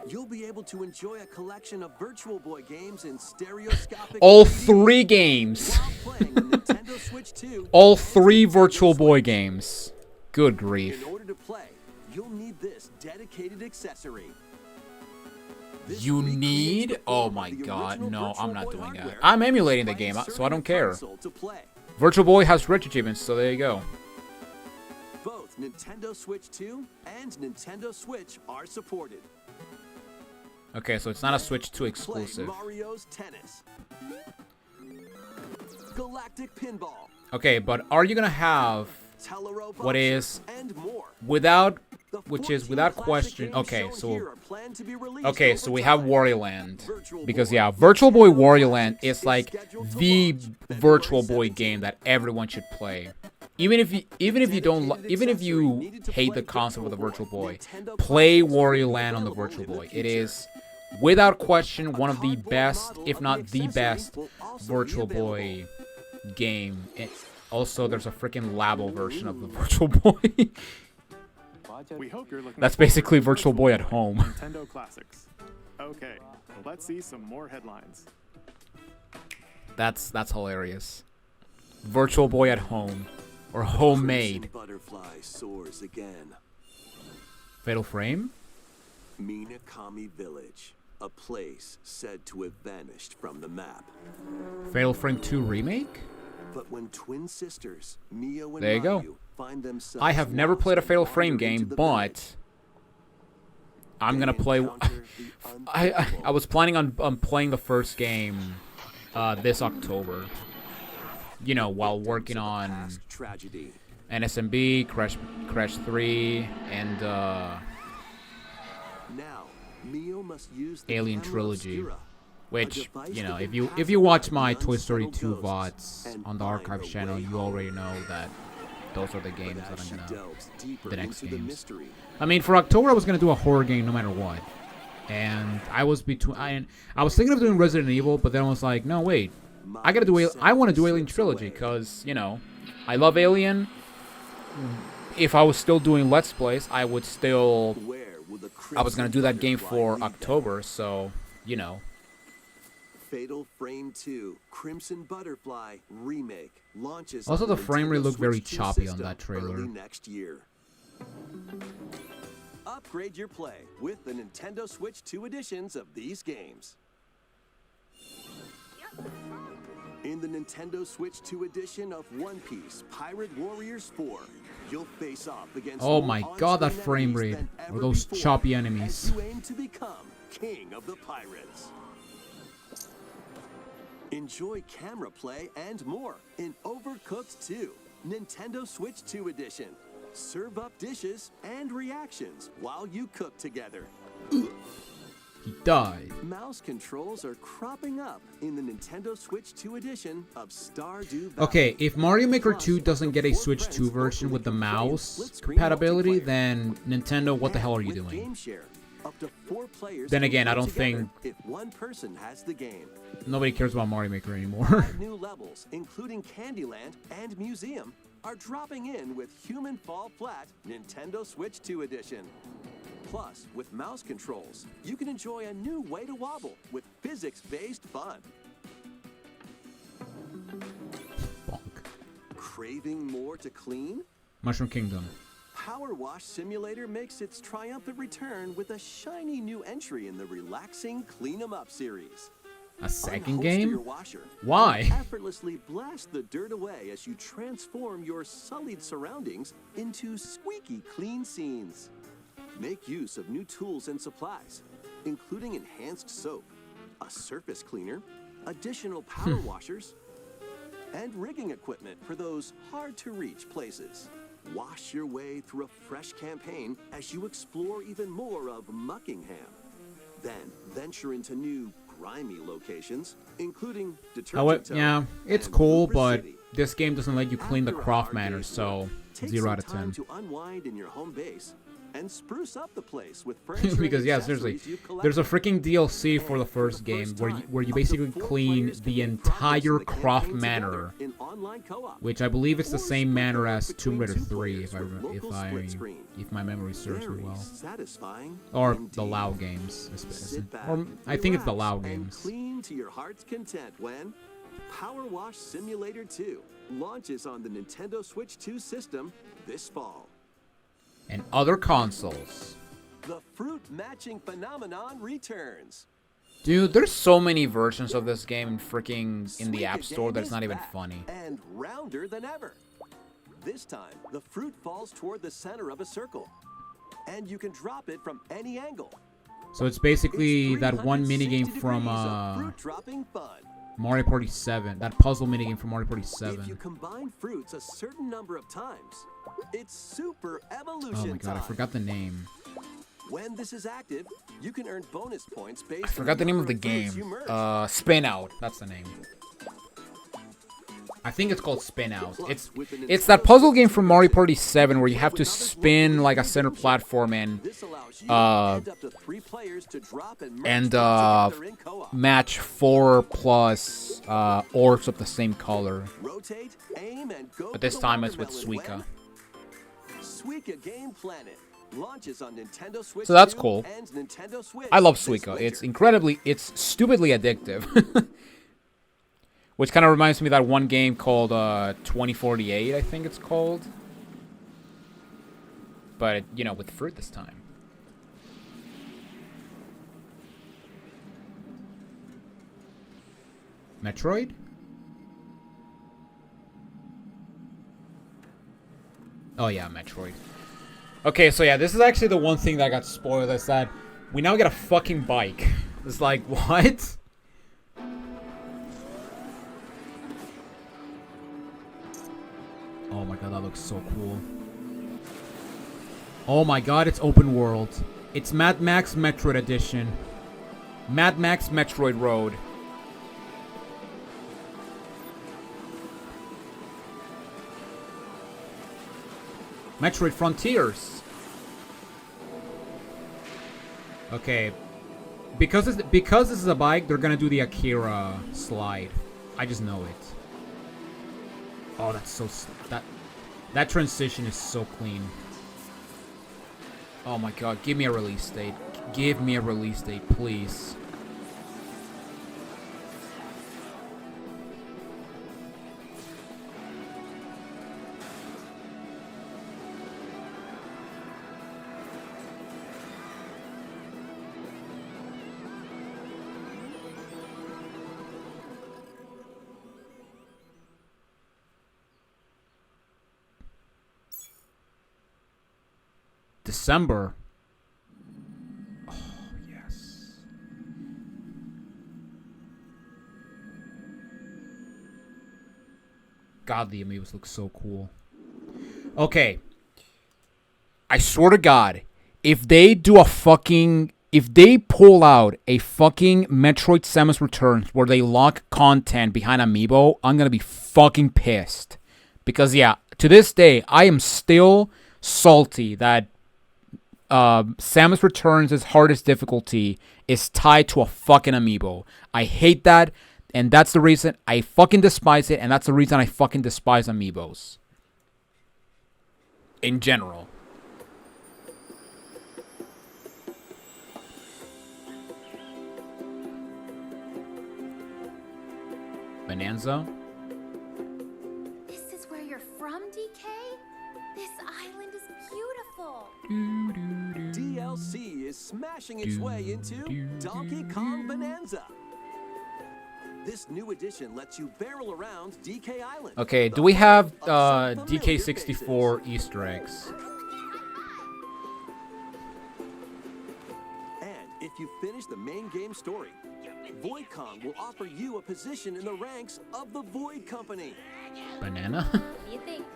E: You'll be able to enjoy a collection of Virtual Boy games in stereoscopic...
A: All 3 games. All 3 Virtual Boy games. Good grief.
E: In order to play, you'll need this dedicated accessory.
A: You need? Oh my god, no, I'm not doing that. I'm emulating the game, so I don't care. Virtual Boy has retro achievements, so there you go.
E: Both Nintendo Switch 2 and Nintendo Switch are supported.
A: Okay, so it's not a Switch 2 exclusive.
E: Play Mario's Tennis. Galactic Pinball.
A: Okay, but are you gonna have what is without question? Okay, so we have Wario Land, because yeah, Virtual Boy Wario Land is like the Virtual Boy game that everyone should play. Even if you hate the concept of the Virtual Boy, play Wario Land on the Virtual Boy. It is without question one of the best, if not the best, Virtual Boy game. Also, there's a freaking Labo version of the Virtual Boy.
D: We hope you're looking
A: That's
D: forward
A: basically
D: to
A: Virtual Boy at home.
D: Nintendo Classics. Okay, let's see some more headlines.
A: That's hilarious. Virtual Boy at home. Or homemade.
E: Crimson Butterfly soars again.
A: Fatal Frame?
E: Minakami Village, a place said to have vanished from the map.
A: Fatal Frame 2 Remake?
E: But when twin sisters, Mio and
A: There you go.
E: Ryu, find themselves
A: I have never played a
E: lost
A: Fatal
E: and
A: Frame
E: wander
A: game,
E: into the
A: but
E: village,
A: I'm gonna
E: they
A: play.
E: encounter the
A: I was planning on playing the first game this October. You know, while working on
E: past tragedy.
A: NSMB, Crash 3, and
E: Now, Mio must use the
A: Alien
E: camera
A: Trilogy.
E: obscura,
A: Which,
E: a device
A: you know,
E: that
A: if
E: can
A: you
E: pass
A: watch
E: away
A: my
E: the
A: Toy Story
E: unsubtle
A: 2
E: ghosts
A: VODs
E: and
A: on the
E: find
A: Archive
E: the
A: channel,
E: way
A: you
E: home.
A: already know that those are the games
E: But
A: that
E: as
A: I'm
E: she
A: gonna.
E: delves deeper
A: The next
E: into the
A: games.
E: mystery,
A: I mean, for October, I was gonna do a horror game no matter what, and I was between. I was thinking of doing Resident Evil, but then I was like, no, wait, I gotta do. I want to do Alien Trilogy because you know, I love Alien. If I was still doing Let's Plays, I would still.
E: where will the
A: I was gonna do that game
E: Crimson
A: for
E: Butterfly lead them?
A: October, so you know.
E: Fatal Frame 2 Crimson Butterfly Remake launches.
A: Also,
E: on
A: the frame rate
E: Nintendo
A: looked very
E: Switch 2
A: choppy on
E: system
A: that trailer.
E: early next year. Upgrade your play with the Nintendo Switch 2 editions of these games. In the Nintendo Switch 2 edition of One Piece Pirate Warriors 4, you'll face off against
A: Oh
E: more
A: my god, that
E: on-screen
A: frame
E: enemies
A: rate.
E: than
A: Or
E: ever
A: those
E: before
A: choppy
E: as
A: enemies.
E: you aim to become King of the Pirates. Enjoy camera play and more in Overcooked 2, Nintendo Switch 2 edition. Serve up dishes and reactions while you cook together.
A: He died.
E: Mouse controls are cropping up in the Nintendo Switch 2 edition of Stardew Valley.
A: Okay, if Mario Maker
E: Plus,
A: 2 doesn't
E: up
A: get
E: to
A: a
E: 4
A: Switch
E: friends
A: 2 version
E: locally
A: with the
E: can play in
A: mouse
E: split-screen
A: compatibility,
E: multiplayer.
A: then Nintendo, what the hell are you
E: With
A: doing?
E: Game Share, up to 4 players
A: Then
E: can
A: again, I
E: play
A: don't
E: together
A: think-
E: if one person has the game.
A: Nobody cares about Mario Maker anymore.
E: 5 new levels, including Candyland and Museum, are dropping in with Human Fall Flat Nintendo Switch 2 edition. Plus, with mouse controls, you can enjoy a new way to wobble with physics-based fun.
A: Bonk.
E: Craving more to clean?
A: Mushroom Kingdom.
E: Power Wash Simulator makes its triumphant return with a shiny new entry in the relaxing Clean 'em Up series.
A: A second
E: Unholster
A: game?
E: your washer
A: Why?
E: and effortlessly blast the dirt away as you transform your sullied surroundings into squeaky clean scenes. Make use of new tools and supplies, including enhanced soap, a surface cleaner, additional power washers, and rigging equipment for those hard-to-reach places. Wash your way through a fresh campaign as you explore even more of Muckingham. Then venture into new grimy locations, including
A: Oh, wait,
E: Detergent
A: yeah,
E: Town
A: it's
E: and
A: cool,
E: Hooper
A: but
E: City.
A: this game doesn't let you clean the
E: After a
A: Croft
E: hard
A: Manor,
E: day's
A: so
E: work, take
A: 0
E: some
A: out of
E: time
A: 10.
E: to unwind in your home base and spruce up the place with furniture
A: Because
E: and
A: yeah, seriously,
E: accessories you've
A: there's a
E: collected.
A: freaking DLC for the
E: And for
A: first game
E: first
A: where
E: time,
A: you
E: up to
A: basically
E: 4
A: clean
E: players can
A: the
E: make progress
A: entire
E: in the
A: Croft
E: campaign
A: Manor,
E: together in online co-op.
A: which I believe it's the
E: Or
A: same
E: sprinkle
A: manner
E: it
A: as
E: between
A: Tomb Raider
E: 2
A: 3,
E: players with local split screen.
A: if my memory serves me
E: Very
A: well,
E: satisfying
A: or
E: indeed.
A: the Lao games,
E: Sit back,
A: or I think it's the
E: relax,
A: Lao
E: and
A: games.
E: clean to your heart's content when Power Wash Simulator 2 launches on the Nintendo Switch 2 system this fall.
A: And other consoles.
E: The fruit matching phenomenon returns.
A: Dude, there's so many versions of this game in the
E: Sweet
A: App Store
E: Game
A: that it's
E: is
A: not even
E: back
A: funny.
E: And rounder than ever. This time, the fruit falls toward the center of a circle, and you can drop it from any angle.
A: So it's basically
E: It's
A: that one
E: 360
A: minigame from
E: degrees of fruit dropping fun.
A: Mario Party 7, that puzzle minigame from Mario Party
E: If you
A: 7.
E: combine fruits a certain number of times, it's super evolution
A: Oh my god, I
E: time.
A: forgot the name.
E: When this is active, you can earn bonus points based
A: I forgot the name of the game. Spin Out, that's the name. I think it's called Spin Out. It's that puzzle game from Mario Party 7 where you have to spin like a center platform and match 4 plus orbs of the same color.
E: Rotate, aim, and go
A: But this
E: for the
A: time it's with
E: watermelon
A: Suika.
E: when Suika Game Planet. launches on Nintendo Switch
A: So that's
E: 2
A: cool.
E: and Nintendo Switch
A: I love
E: this
A: Suika. It's
E: winter.
A: it's stupidly addictive. Which kind of reminds me of that one game called 2048, I think it's called. But, you know, with fruit this time. Metroid? Oh yeah, Metroid. Okay, so yeah, this is actually the one thing that got spoiled, is that we now get a fucking bike. It's like, what? Oh my god, that looks so cool. Oh my god, it's open world. It's Mad Max Metroid Edition. Mad Max Metroid Road. Metroid Frontiers. Okay. Because this is a bike, they're gonna do the Akira slide. I just know it. Oh, that's so... That transition is so clean. Oh my god, give me a release date. Give me a release date, please. December. Oh, yes. God, the amiibos look so cool. Okay. I swear to God, if they do a fucking... If they pull out a fucking Metroid Samus Returns where they lock content behind amiibo, I'm gonna be fucking pissed. Because, yeah, to this day, I am still salty that Samus Returns' hardest difficulty is tied to a fucking amiibo. I hate that, and that's the reason I fucking despise it, and that's the reason I fucking despise amiibos. In general. Bonanza?
K: This is where you're from, DK? This island is beautiful.
E: DLC is smashing its way into Donkey Kong Bonanza. This new edition lets you barrel around DK Island.
A: Okay, do we have DK64 Easter eggs?
E: And if you finish the main game story, Void Kong will offer you a position in the ranks of the Void Company.
A: Banana?
K: What do you think?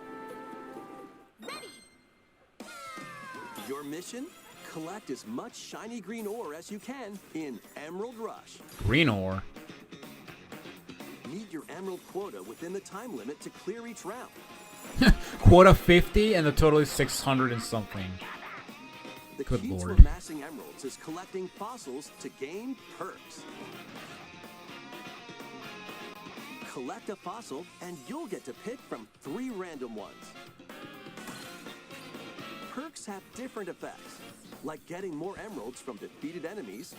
E: Your mission? Collect as much shiny green ore as you can in Emerald Rush.
A: Green ore?
E: Meet your emerald quota within the time limit to clear each round.
A: Quota 50 and the total is 600 and something.
E: The
A: Good
E: key
A: lord.
E: to amassing emeralds is collecting fossils to gain perks. Collect a fossil and you'll get to pick from 3 random ones. Perks have different effects, like getting more emeralds from defeated enemies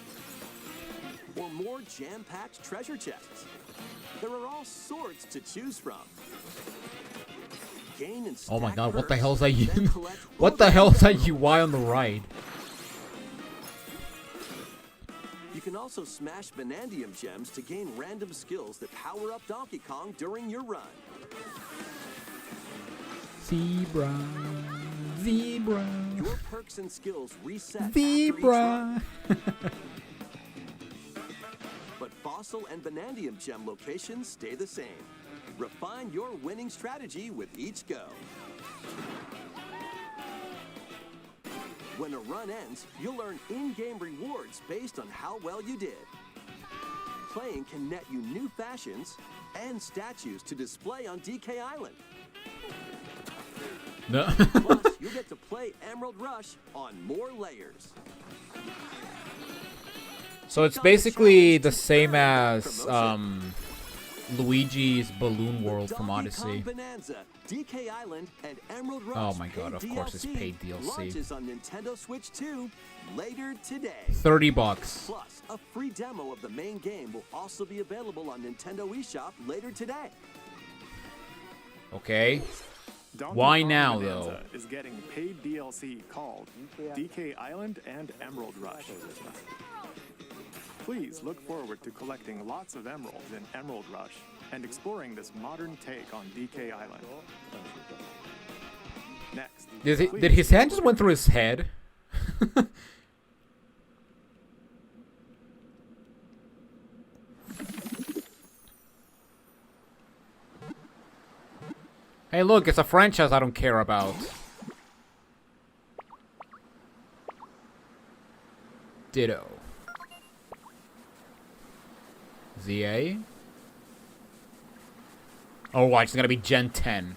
E: or more jam-packed treasure chests. There are all sorts to choose from. Gain and
A: Oh my
E: stack
A: god, what the
E: perks,
A: hell is that
E: then
A: you?
E: collect
A: What the hell is that UI on the right?
E: You can also smash Vanadium gems to gain random skills that power up Donkey Kong during your run.
A: Zebra. Zebra.
E: Your perks and skills reset
A: Zebra.
E: after each run. But Fossil and Vanadium gem locations stay the same. Refine your winning strategy with each go. When a run ends, you'll earn in-game rewards based on how well you did. Playing can net you new fashions and statues to display on DK Island. Plus, you'll get to play Emerald Rush on more layers.
A: So it's basically the same as Luigi's Balloon World from
E: Donkey
A: Odyssey.
E: Kong Bonanza, DK Island, and Emerald Rush.
A: Oh my god, of
E: paid
A: course it's paid DLC.
E: Launches on Nintendo Switch 2 later today.
A: $30.
E: Plus, a free demo of the main game will also be available on Nintendo eShop later today.
A: Okay.
D: Donkey
A: Why
D: Kong
A: now,
D: Bonanza
A: though?
D: is getting paid DLC called DK Island and Emerald Rush. Please look forward to collecting lots of emeralds in Emerald Rush and exploring this modern take on DK Island. Next.
A: Did his hand just went through his head? Hey, look, it's a franchise I don't care about. Ditto. ZA? Oh, watch, it's gonna be Gen 10.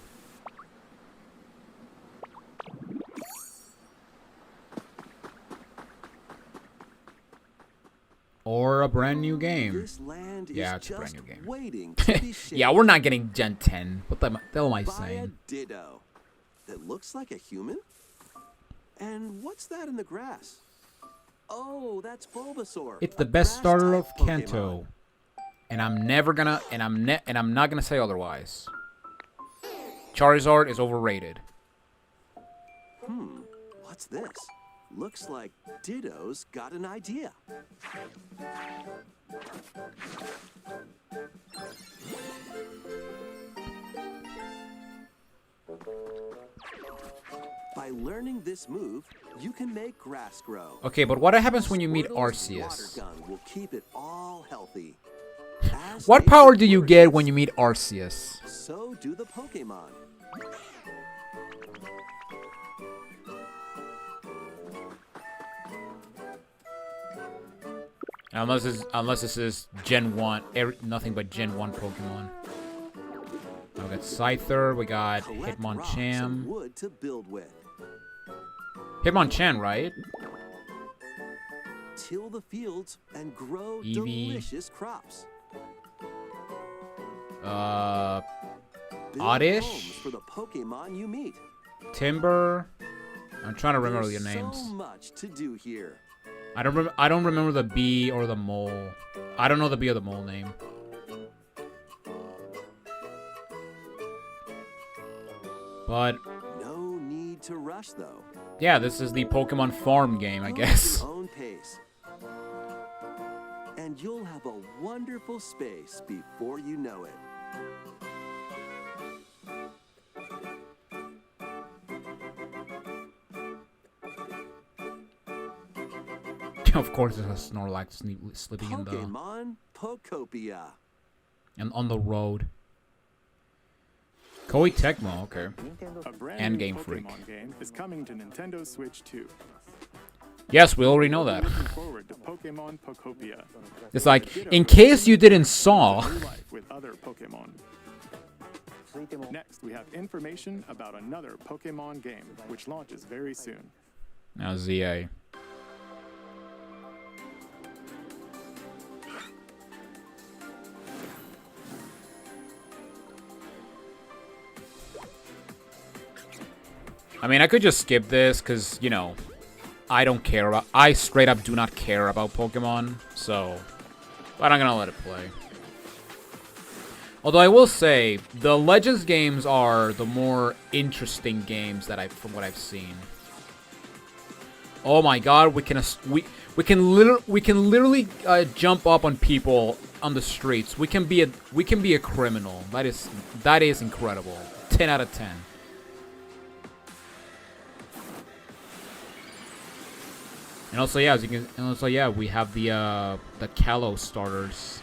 A: Or a brand new game.
E: This land
A: Yeah,
E: is
A: it's a brand
E: just
A: new game.
E: waiting to be shaped
A: Yeah, we're not getting Gen 10. What the hell am I
E: by a
A: saying?
E: Ditto that looks like a human. And what's that in the grass? Oh, that's Bulbasaur.
A: It's the
E: a
A: best starter
E: grass-type
A: of
E: Pokemon.
A: Kanto. And I'm never gonna and I'm not gonna say otherwise. Charizard is overrated.
E: What's this? Looks like Ditto's got an idea. By learning this move, you can make grass grow.
A: Okay, but what happens when you meet
E: Squirtle's
A: Arceus?
E: water gun will keep it all healthy. As
A: What
E: nature
A: power do you get
E: flourishes,
A: when you meet Arceus?
E: So do the Pokemon.
A: Unless this is Gen 1, nothing but Gen 1 Pokemon. We got Scyther, we got
E: Collect rocks and
A: Hitmonchan.
E: wood to build with.
A: Hitmonchan, right?
E: Till the fields and grow
A: Eevee.
E: delicious crops.
A: Uh,
E: Build
A: Oddish?
E: homes for the Pokemon you meet.
A: Timber. I'm trying to remember your
E: There's
A: names.
E: so much to do here.
A: I don't remember the bee or the mole. I don't know the bee or the mole name. But
E: No need to rush though.
A: yeah, this is the Pokemon Farm game, I
E: Go
A: guess.
E: at your own pace. And you'll have a wonderful space before you know it.
A: Of course, there's a Snorlax slipping in the
E: Pokemon Pokopia.
A: and on the road. Koei Tecmo, okay.
D: A brand
A: And
D: new
A: Game
D: Pokemon
A: Freak.
D: game is coming to Nintendo Switch 2.
A: Yes, we already know that.
D: Looking forward to Pokemon Pokopia.
A: It's like, in case you didn't saw.
D: New life with other Pokemon. Next, we have information about another Pokemon game, which launches very soon.
A: Now ZA. I mean, I could just skip this because, you know, I straight up do not care about Pokemon, so, but I'm gonna let it play. Although I will say, the Legends games are the more interesting games from what I've seen. Oh my God, we can literally jump up on people on the streets. We can be a criminal. That is incredible. 10 out of 10. And also, yeah, we have the Kalos starters.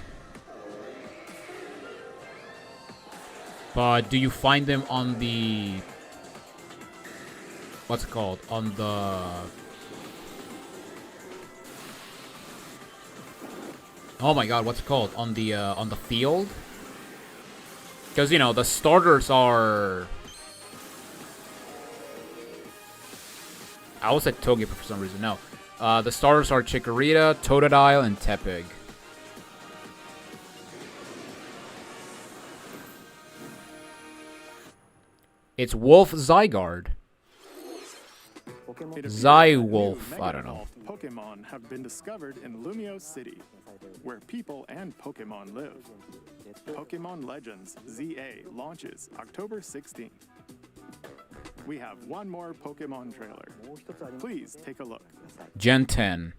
A: But do you find them on the what's it called? On the oh my God, what's it called? On the field? Because you know the starters are. I always said Togepi for some reason. No. The starters are Chikorita, Totodile, and Tepig. It's Wolf Zygarde.
D: It appears
A: Zywolf,
D: that new
A: I don't know.
D: mega-evolved Pokemon have been discovered in Lumio City, where people and Pokemon live. Pokemon Legends ZA launches October 16th. We have one more Pokemon trailer. Please take a look.
A: Gen 10.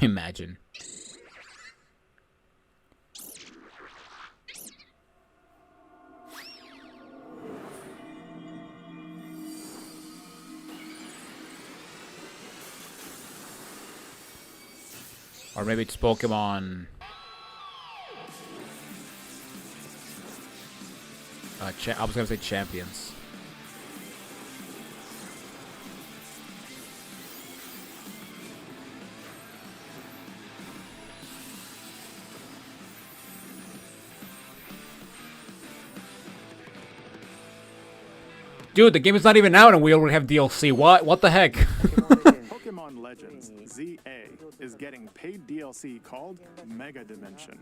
A: Imagine. Or maybe it's Pokemon. I was gonna say Champions. Dude, the game is not even out and we already have DLC. What the heck?
D: Pokemon Legends ZA is getting paid DLC called Mega Dimension.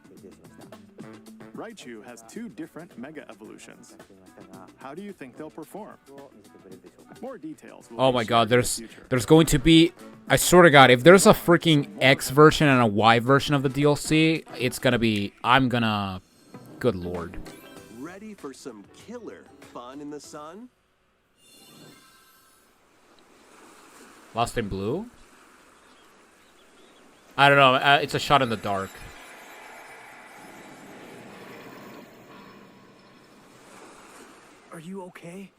D: Raichu has 2 different Mega Evolutions. How do you think they'll perform? More details.
A: Oh my god, there's going to be, I swear to god, if there's a freaking X version and a Y version of the DLC, it's gonna be, good lord.
E: Ready for some killer fun in the sun?
A: Lost in Blue? I don't know, it's a shot in the dark.
L: Are you okay?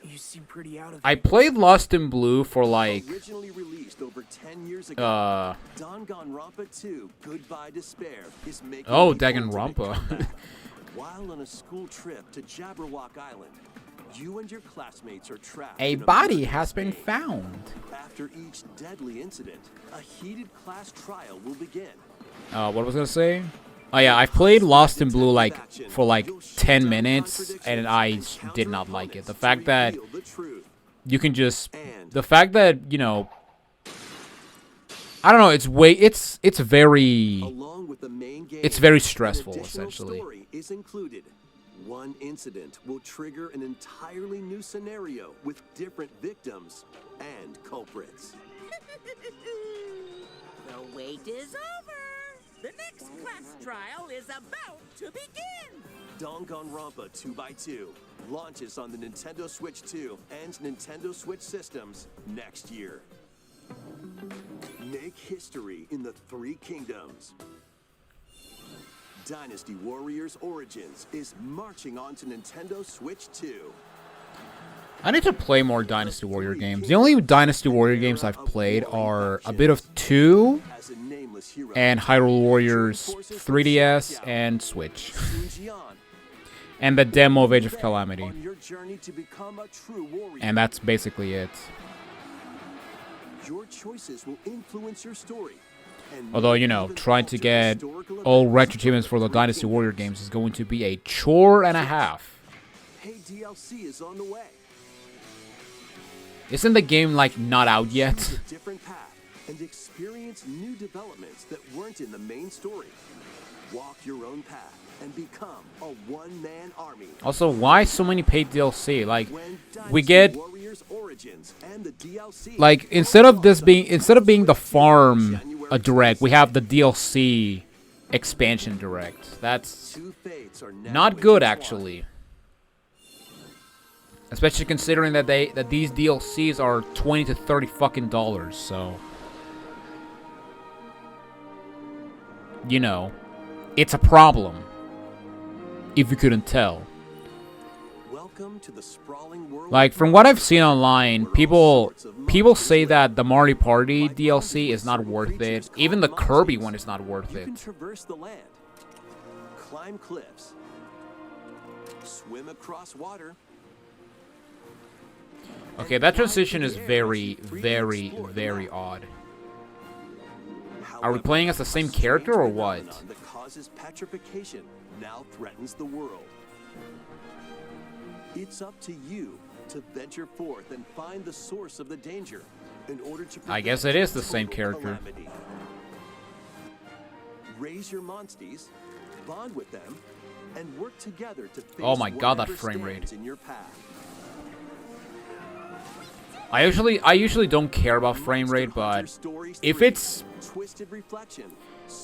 L: You seem pretty out of
A: I played Lost in Blue for like
E: Originally released over 10 years ago, Danganronpa 2 Goodbye Despair is making
A: oh,
E: the ultimate
A: Danganronpa.
E: comeback. While on a school trip to Jabberwock Island, you and your classmates are trapped
A: A
E: in
A: body
E: murder
A: has been
E: cave.
A: found.
E: After each deadly incident, a heated class trial will begin.
A: What was I gonna say? Oh yeah, I played Lost in Blue like for like 10 minutes and I did not like it. The fact that you can just, the fact that, you know, I don't know, it's very,
E: Along with the main game,
A: it's very stressful
E: an additional
A: essentially.
E: Story is included. One incident will trigger an entirely new scenario with different victims and culprits.
M: The wait is over. The next class trial is about to begin.
E: Danganronpa 2x2 launches on the Nintendo Switch 2 and Nintendo Switch systems next year. Make history in the 3 kingdoms. Dynasty Warriors Origins is marching on to Nintendo Switch 2.
A: I need to play more Dynasty Warrior games. The only Dynasty Warrior games I've played are a bit of 2 and Hyrule Warriors 3DS and Switch. And the demo of Age of Calamity. And that's basically it.
E: Your choices will influence your story.
A: Although, you know, trying to get all retro achievements for the Dynasty Warrior games is going to be a chore and a half.
E: Hey, DLC is on the way.
A: Isn't the game, like, not out yet?
E: A different path and experience new developments that weren't in the main story. Walk your own path and become a one-man army.
A: Also, why so many paid DLC? Like, we get, like, instead of being the farm direct, we have the DLC expansion direct. That's not good, actually. Especially considering that these DLCs are $20 to $30 fucking dollars. So, you know, it's a problem. If you couldn't tell.
E: Welcome to the sprawling world.
A: Like, from what I've seen online, people say that the Mario Party DLC is not worth it. Even the Kirby one is not worth
E: You
A: it.
E: can traverse the land, climb cliffs, swim across water.
A: Okay, that transition is very, very, very odd. Are we playing as the same character or what?
E: That causes petrification now threatens the world. It's up to you to venture forth and find the source of the danger in order to
A: I guess it is the same character.
E: Raise your monsties, bond with them, and work together to face
A: Oh my god, that
E: whatever
A: frame rate.
E: stands in your path.
A: I usually don't care about frame rate, but if it's
E: Twisted Reflection.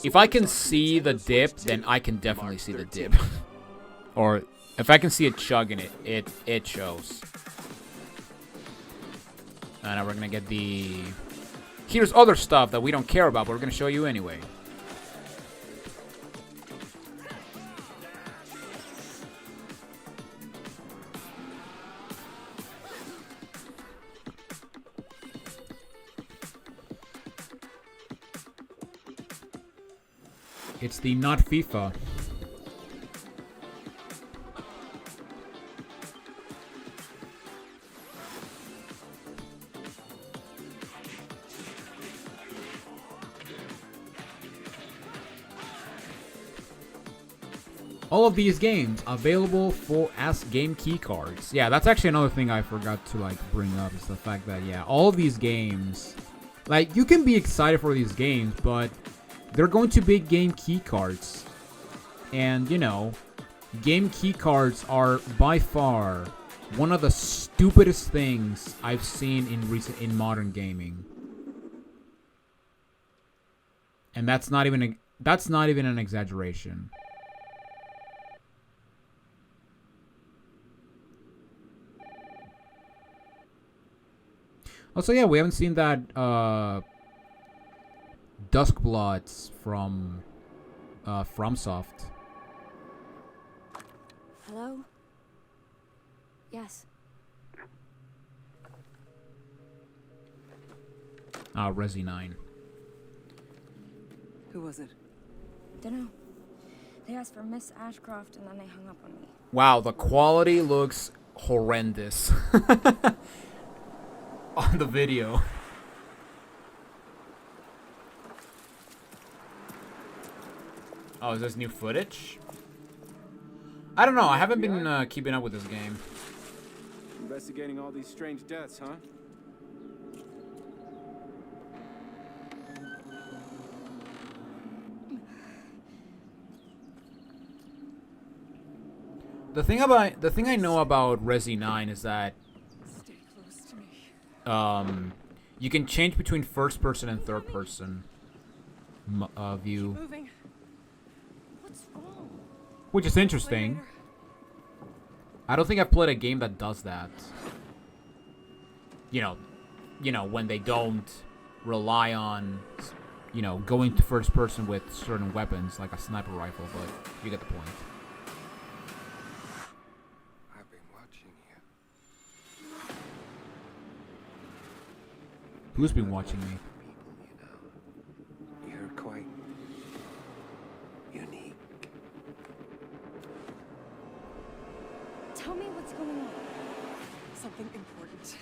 A: if I can see the dip, then I can definitely see the dip. Or if I can see it chugging it shows. And now we're gonna get the... Here's other stuff that we don't care about, but we're gonna show you anyway. It's the not FIFA. All of these games available for as game key cards. Yeah, that's actually another thing I forgot to like bring up is the fact that yeah, all of these games, like you can be excited for these games, but they're going to be game key cards. And you know, game key cards are by far one of the stupidest things I've seen in modern gaming. And that's not even an exaggeration. Also, yeah, we haven't seen that Duskbloods from FromSoft.
N: Hello? Yes.
A: Resi 9.
N: Who was it? Dunno. They asked for Miss Ashcroft and then they hung up on me.
A: Wow, the quality looks horrendous on the video. Oh, is this new footage? I don't know. I haven't been keeping up with this game.
O: Investigating all these strange deaths, huh?
A: The thing I know about Resi 9 is that you can change between first person and third person view, which is interesting. I don't think I've played a game that does that. You know when they don't rely on going to first person with certain weapons like a sniper rifle, but you get the point. Who's been watching me?
P: You're quite unique.
N: Tell me what's going on.
Q: Something important.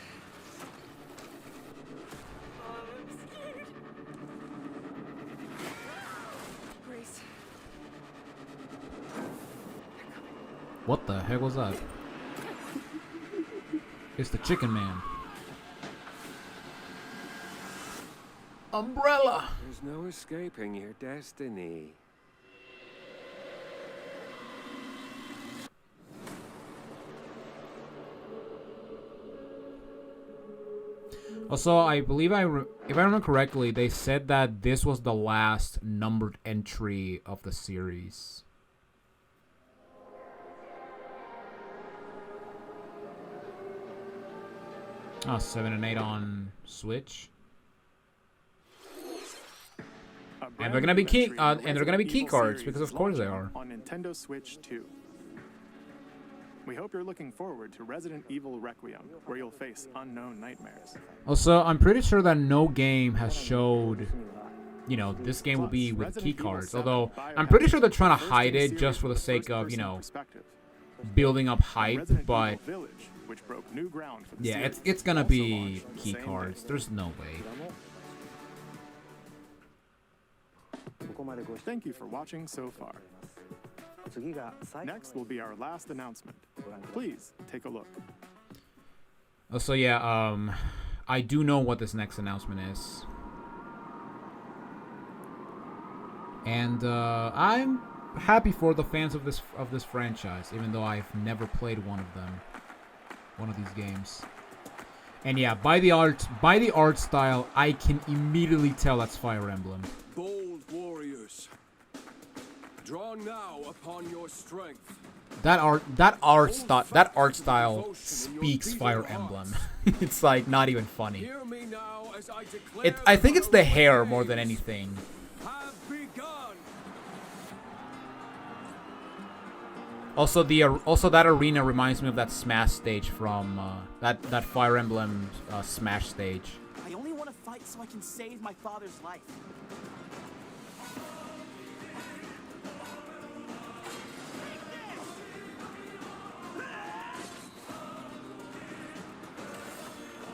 Q: I'm scared. Grace.
A: What the heck was that? It's the Chicken Man. Umbrella!
P: There's no escaping your destiny.
A: Also, I believe if I remember correctly, they said that this was the last numbered entry of the series. Oh, 7 and 8 on Switch. And they're gonna be key cards because of course they are.
D: On Nintendo Switch 2. We hope you're looking forward to Resident Evil Requiem, where you'll face unknown nightmares.
A: Also, I'm pretty sure that no game has showed, this game will be with key cards. Although, I'm pretty sure they're trying to hide it just for the sake of, building up hype. But yeah, it's gonna be key cards. There's no way.
D: Thank you for watching so far. Next will be our last announcement. Please take a look.
A: So yeah, I do know what this next announcement is. And I'm happy for the fans of this franchise, even though I've never played one of these games. And yeah, by the art style, I can immediately tell that's Fire Emblem.
P: Bold warriors, draw now upon your strength.
A: That art style speaks Fire Emblem. It's like not even funny.
P: Hear me now as I declare
A: I think it's the hair more than anything.
P: have begun.
A: Also, that arena reminds me of that Smash stage from that Fire Emblem Smash stage.
L: I only want to fight so I can save my father's life.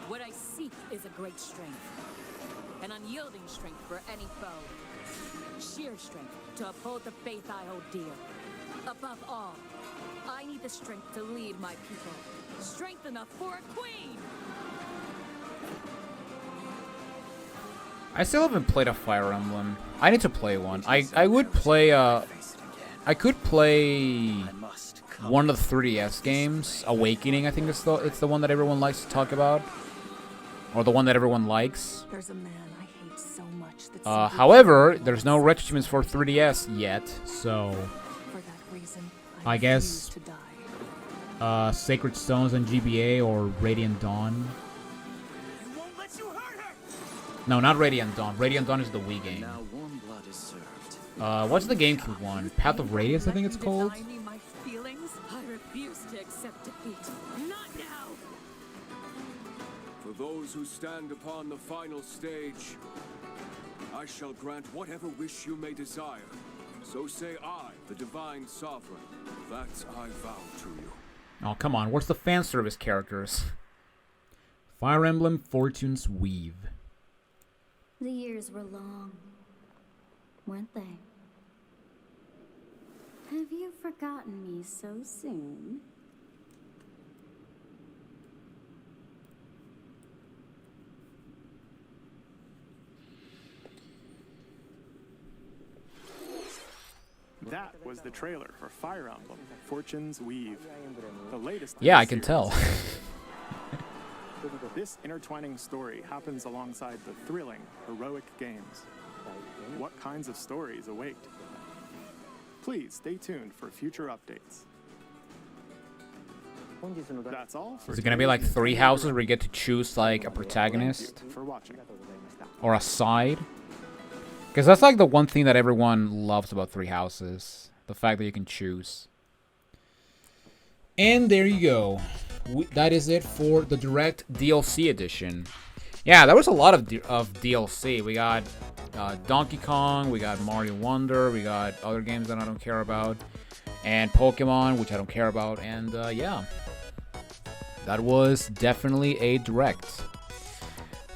I: What I seek is a great strength. An unyielding strength for any foe. Sheer strength to uphold the faith I hold dear. Above all, I need the strength to lead my people. Strength enough for a queen!
A: I still haven't played a Fire Emblem. I need to play one. I would play I could play one of the 3DS games. Awakening, I think it's the one that everyone likes to talk about. Or the one that everyone likes.
I: There's a man I hate so much that
A: However, there's no retro achievements for 3DS yet, so
I: for that reason,
A: I guess Sacred Stones and GBA or Radiant Dawn. No, not Radiant Dawn. Radiant Dawn is the Wii game.
L: Now warm blood is served.
A: What's the GameCube one? Path of Radius, I think it's called.
I: my feelings, I refuse to accept defeat. Not now!
P: For those who stand upon the final stage, I shall grant whatever wish you may desire. So say I, the Divine Sovereign. That I vow to you.
A: Oh, come on. Where's the fan service characters? Fire Emblem Fortune's Weave.
R: The years were long, weren't they? Have you forgotten me so soon?
D: That was the trailer for Fire Emblem, Fortune's Weave. The latest.
A: Yeah, I can tell.
D: This intertwining story happens alongside the thrilling, heroic games. What kinds of stories await? Please stay tuned for future updates. That's all for
A: Is it gonna be like 3 houses where you get to choose like a protagonist
D: for watching.
A: or a side? Because that's like the one thing that everyone loves about 3 houses, the fact that you can choose. And there you go. That is it for the Direct DLC edition. Yeah, there was a lot of DLC. We got Donkey Kong, we got Mario Wonder, we got other games that I don't care about, and Pokemon, which I don't care about, and yeah. That was definitely a Direct.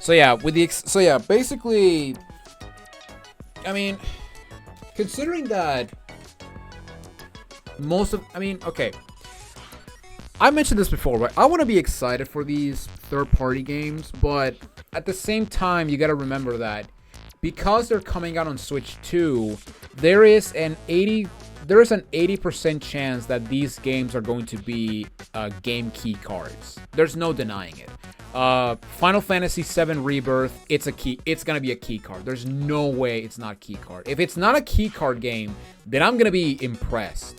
A: So yeah, basically, I mean, considering that okay. I mentioned this before, right? I want to be excited for these third-party games, but at the same time, you got to remember that because they're coming out on Switch 2, there is an 80% chance that these games are going to be game key cards. There's no denying it. Final Fantasy VII Rebirth, it's gonna be a key card. There's no way it's not a key card. If it's not a key card game, then I'm gonna be impressed.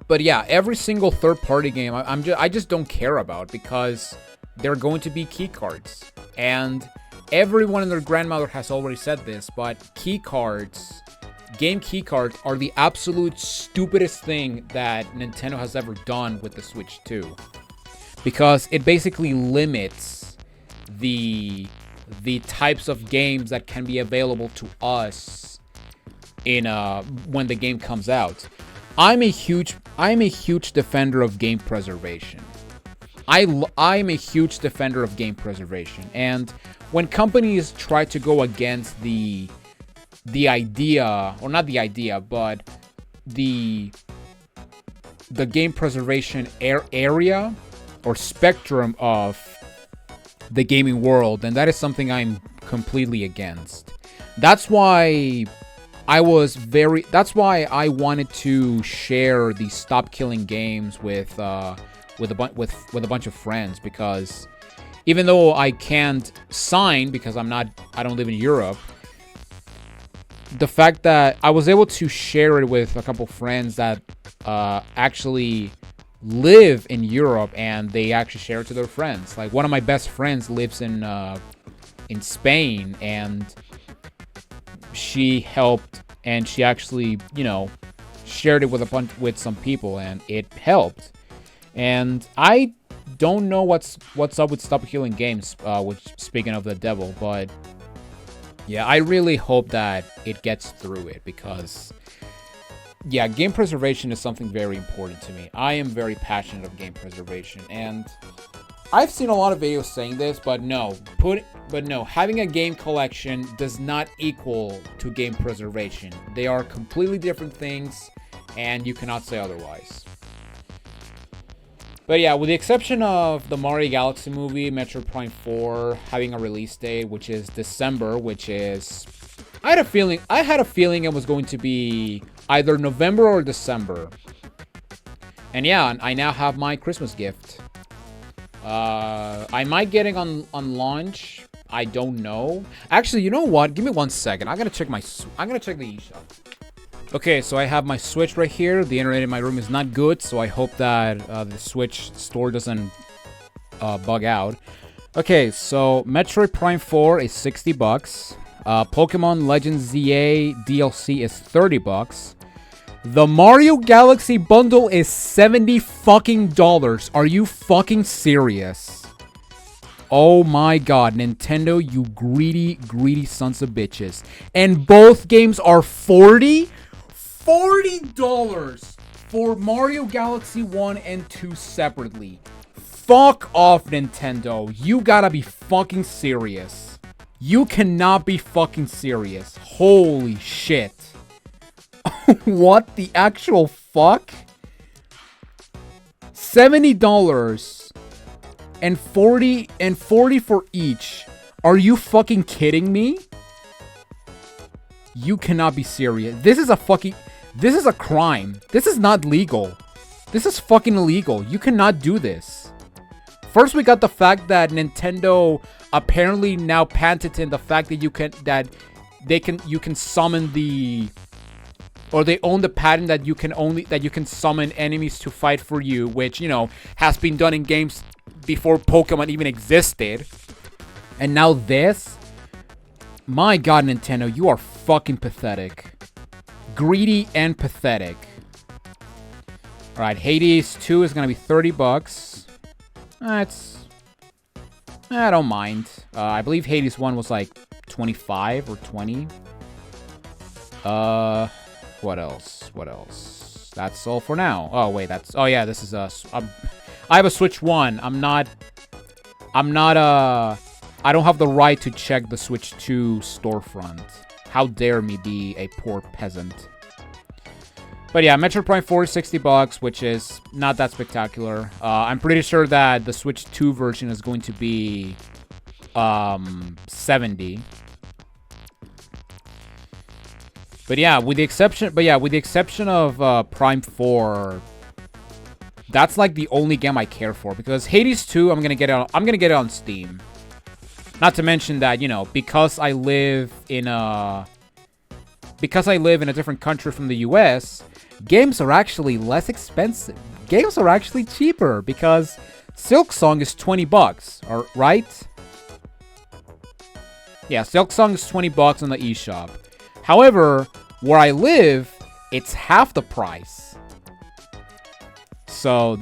A: But yeah, every single third-party game I just don't care about because they're going to be key cards. And everyone and their grandmother has already said this, but key cards, game key cards are the absolute stupidest thing that Nintendo has ever done with the Switch 2. Because it basically limits the types of games that can be available to us in when the game comes out. I'm a huge defender of game preservation. I'm a huge defender of game preservation, and when companies try to go against the idea, or not the idea, but the game preservation area or spectrum of the gaming world, then that is something I'm completely against. That's why that's why I wanted to share the Stop Killing games with a bunch of friends, because even though I can't sign because I don't live in Europe, the fact that I was able to share it with a couple friends that actually live in Europe, and they actually share it to their friends. Like, one of my best friends lives in Spain, and she helped, and she actually, shared it with some people, and it helped. And I don't know what's up with Stop Killing games, which, speaking of the devil, but yeah, I really hope that it gets through it, because yeah, game preservation is something very important to me. I am very passionate of game preservation, and I've seen a lot of videos saying this, but no, having a game collection does not equal to game preservation. They are completely different things, and you cannot say otherwise. But yeah, with the exception of the Mario Galaxy movie, Metroid Prime 4 having a release date, which is December, which is... I had a feeling it was going to be either November or December. And yeah, I now have my Christmas gift. I might get it on launch. I don't know. Actually, you know what? Give me 1 second. I'm gonna check the eShop. Okay, so I have my Switch right here. The internet in my room is not good, so I hope that the Switch store doesn't bug out. Okay, so Metroid Prime 4 is $60. Pokemon Legends ZA DLC is $30. The Mario Galaxy bundle is $70 fucking dollars. Are you fucking serious? Oh my god, Nintendo, you greedy sons of bitches. And both games are $40 for Mario Galaxy 1 and 2 separately. Fuck off, Nintendo. You gotta be fucking serious. You cannot be fucking serious. Holy shit. What the actual fuck? $70 and 40 for each. Are you fucking kidding me? You cannot be serious. This is a crime. This is not legal. This is fucking illegal. You cannot do this. First, we got the fact that Nintendo apparently now patented the fact that you can summon the, or they own the patent that you can summon enemies to fight for you, which, has been done in games before Pokemon even existed. And now this? My god, Nintendo, you are fucking pathetic. Greedy and pathetic. Alright, Hades 2 is gonna be $30. I don't mind. I believe Hades 1 was like 25 or 20. What else? That's all for now. Oh, wait, oh yeah, this is I have a Switch 1. I don't have the right to check the Switch 2 storefront. How dare me be a poor peasant. But yeah, Metroid Prime 4 is $60, which is not that spectacular. I'm pretty sure that the Switch 2 version is going to be $70. But yeah, with the exception of Prime 4, that's like the only game I care for, because Hades 2, I'm gonna get it on Steam. Not to mention that, because I live in a different country from the US, games are actually less expensive. Games are actually cheaper, because Silksong is $20, right? Yeah, Silksong is $20 on the eShop. However, where I live, it's half the price. So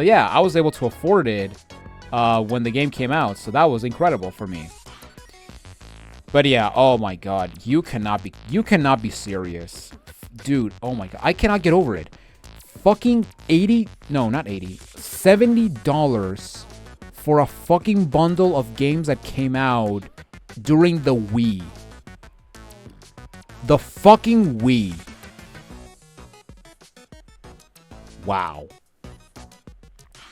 A: yeah, I was able to afford it when the game came out, so that was incredible for me. But yeah, oh my god, you cannot be serious. Dude, oh my god, I cannot get over it. Fucking $70 for a fucking bundle of games that came out during the Wii. The fucking Wii. Wow.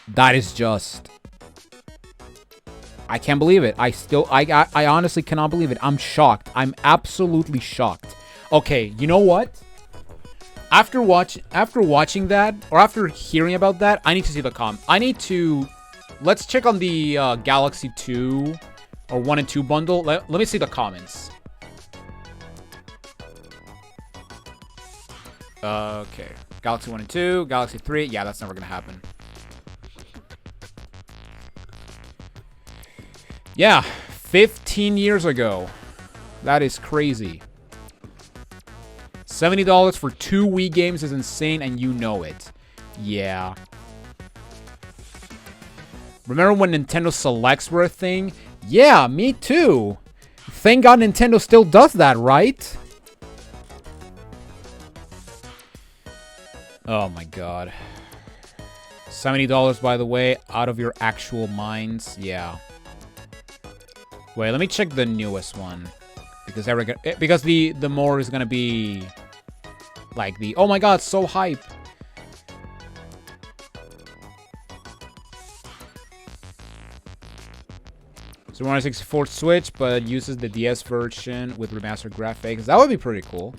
A: That is just... I can't believe it. I honestly cannot believe it. I'm shocked. I'm absolutely shocked. Okay, you know what? After watching that, or after hearing about that, I need to see the let's check on the Galaxy 2 or 1 and 2 bundle. Let me see the comments. Okay. Galaxy 1 and 2, Galaxy 3. Yeah, that's never gonna happen. Yeah, 15 years ago. That is crazy. $70 for 2 Wii games is insane, and you know it. Yeah. Remember when Nintendo Selects were a thing? Yeah, me too. Thank God Nintendo still does that, right? Oh my god. $70, by the way, out of your actual minds. Yeah. Wait, let me check the newest one. Because the more is gonna be like the, oh my god, so hype. So 164 Switch, but uses the DS version with remastered graphics. That would be pretty cool.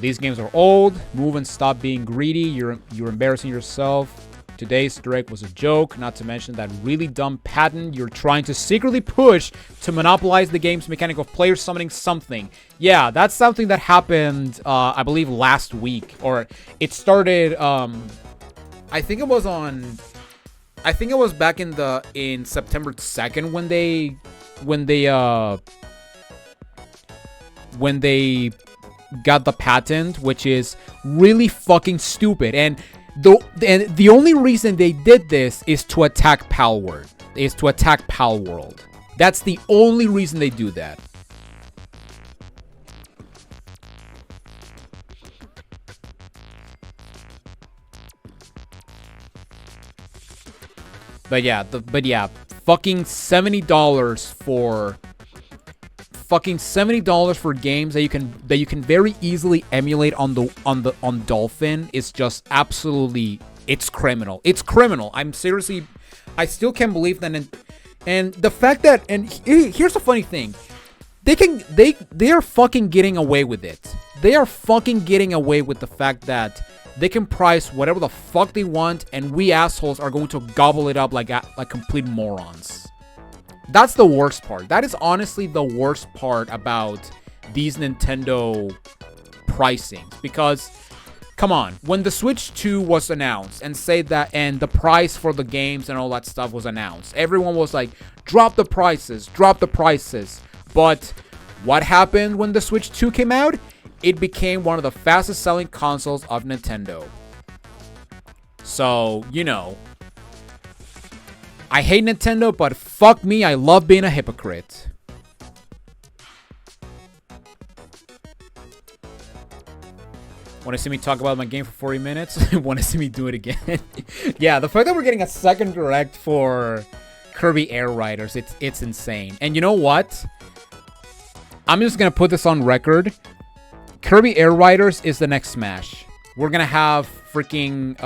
A: These games are old. Move and stop being greedy. You're embarrassing yourself. Today's direct was a joke, not to mention that really dumb patent you're trying to secretly push to monopolize the game's mechanic of players summoning something. Yeah, that's something that happened, I believe, last week. Or it started, I think it was back in September 2nd when they got the patent, which is really fucking stupid. And the only reason they did this is to attack Palworld. That's the only reason they do that. But yeah, fucking $70 for games that you can very easily emulate on Dolphin is just absolutely, it's criminal. It's criminal. I still can't believe that. And the fact that, and here's the funny thing, they are fucking getting away with it. They are fucking getting away with the fact that they can price whatever the fuck they want, and we assholes are going to gobble it up like complete morons. That's the worst part. That is honestly the worst part about these Nintendo pricings. Because, come on, when the Switch 2 was announced and the price for the games and all that stuff was announced, everyone was like, drop the prices. But what happened when the Switch 2 came out? It became one of the fastest selling consoles of Nintendo. So, you know, I hate Nintendo, but fuck me, I love being a hypocrite. Want to see me talk about my game for 40 minutes? Want to see me do it again? Yeah, the fact that we're getting a second direct for Kirby Air Riders, it's insane. And you know what? I'm just going to put this on record. Kirby Air Riders is the next Smash. We're going to have freaking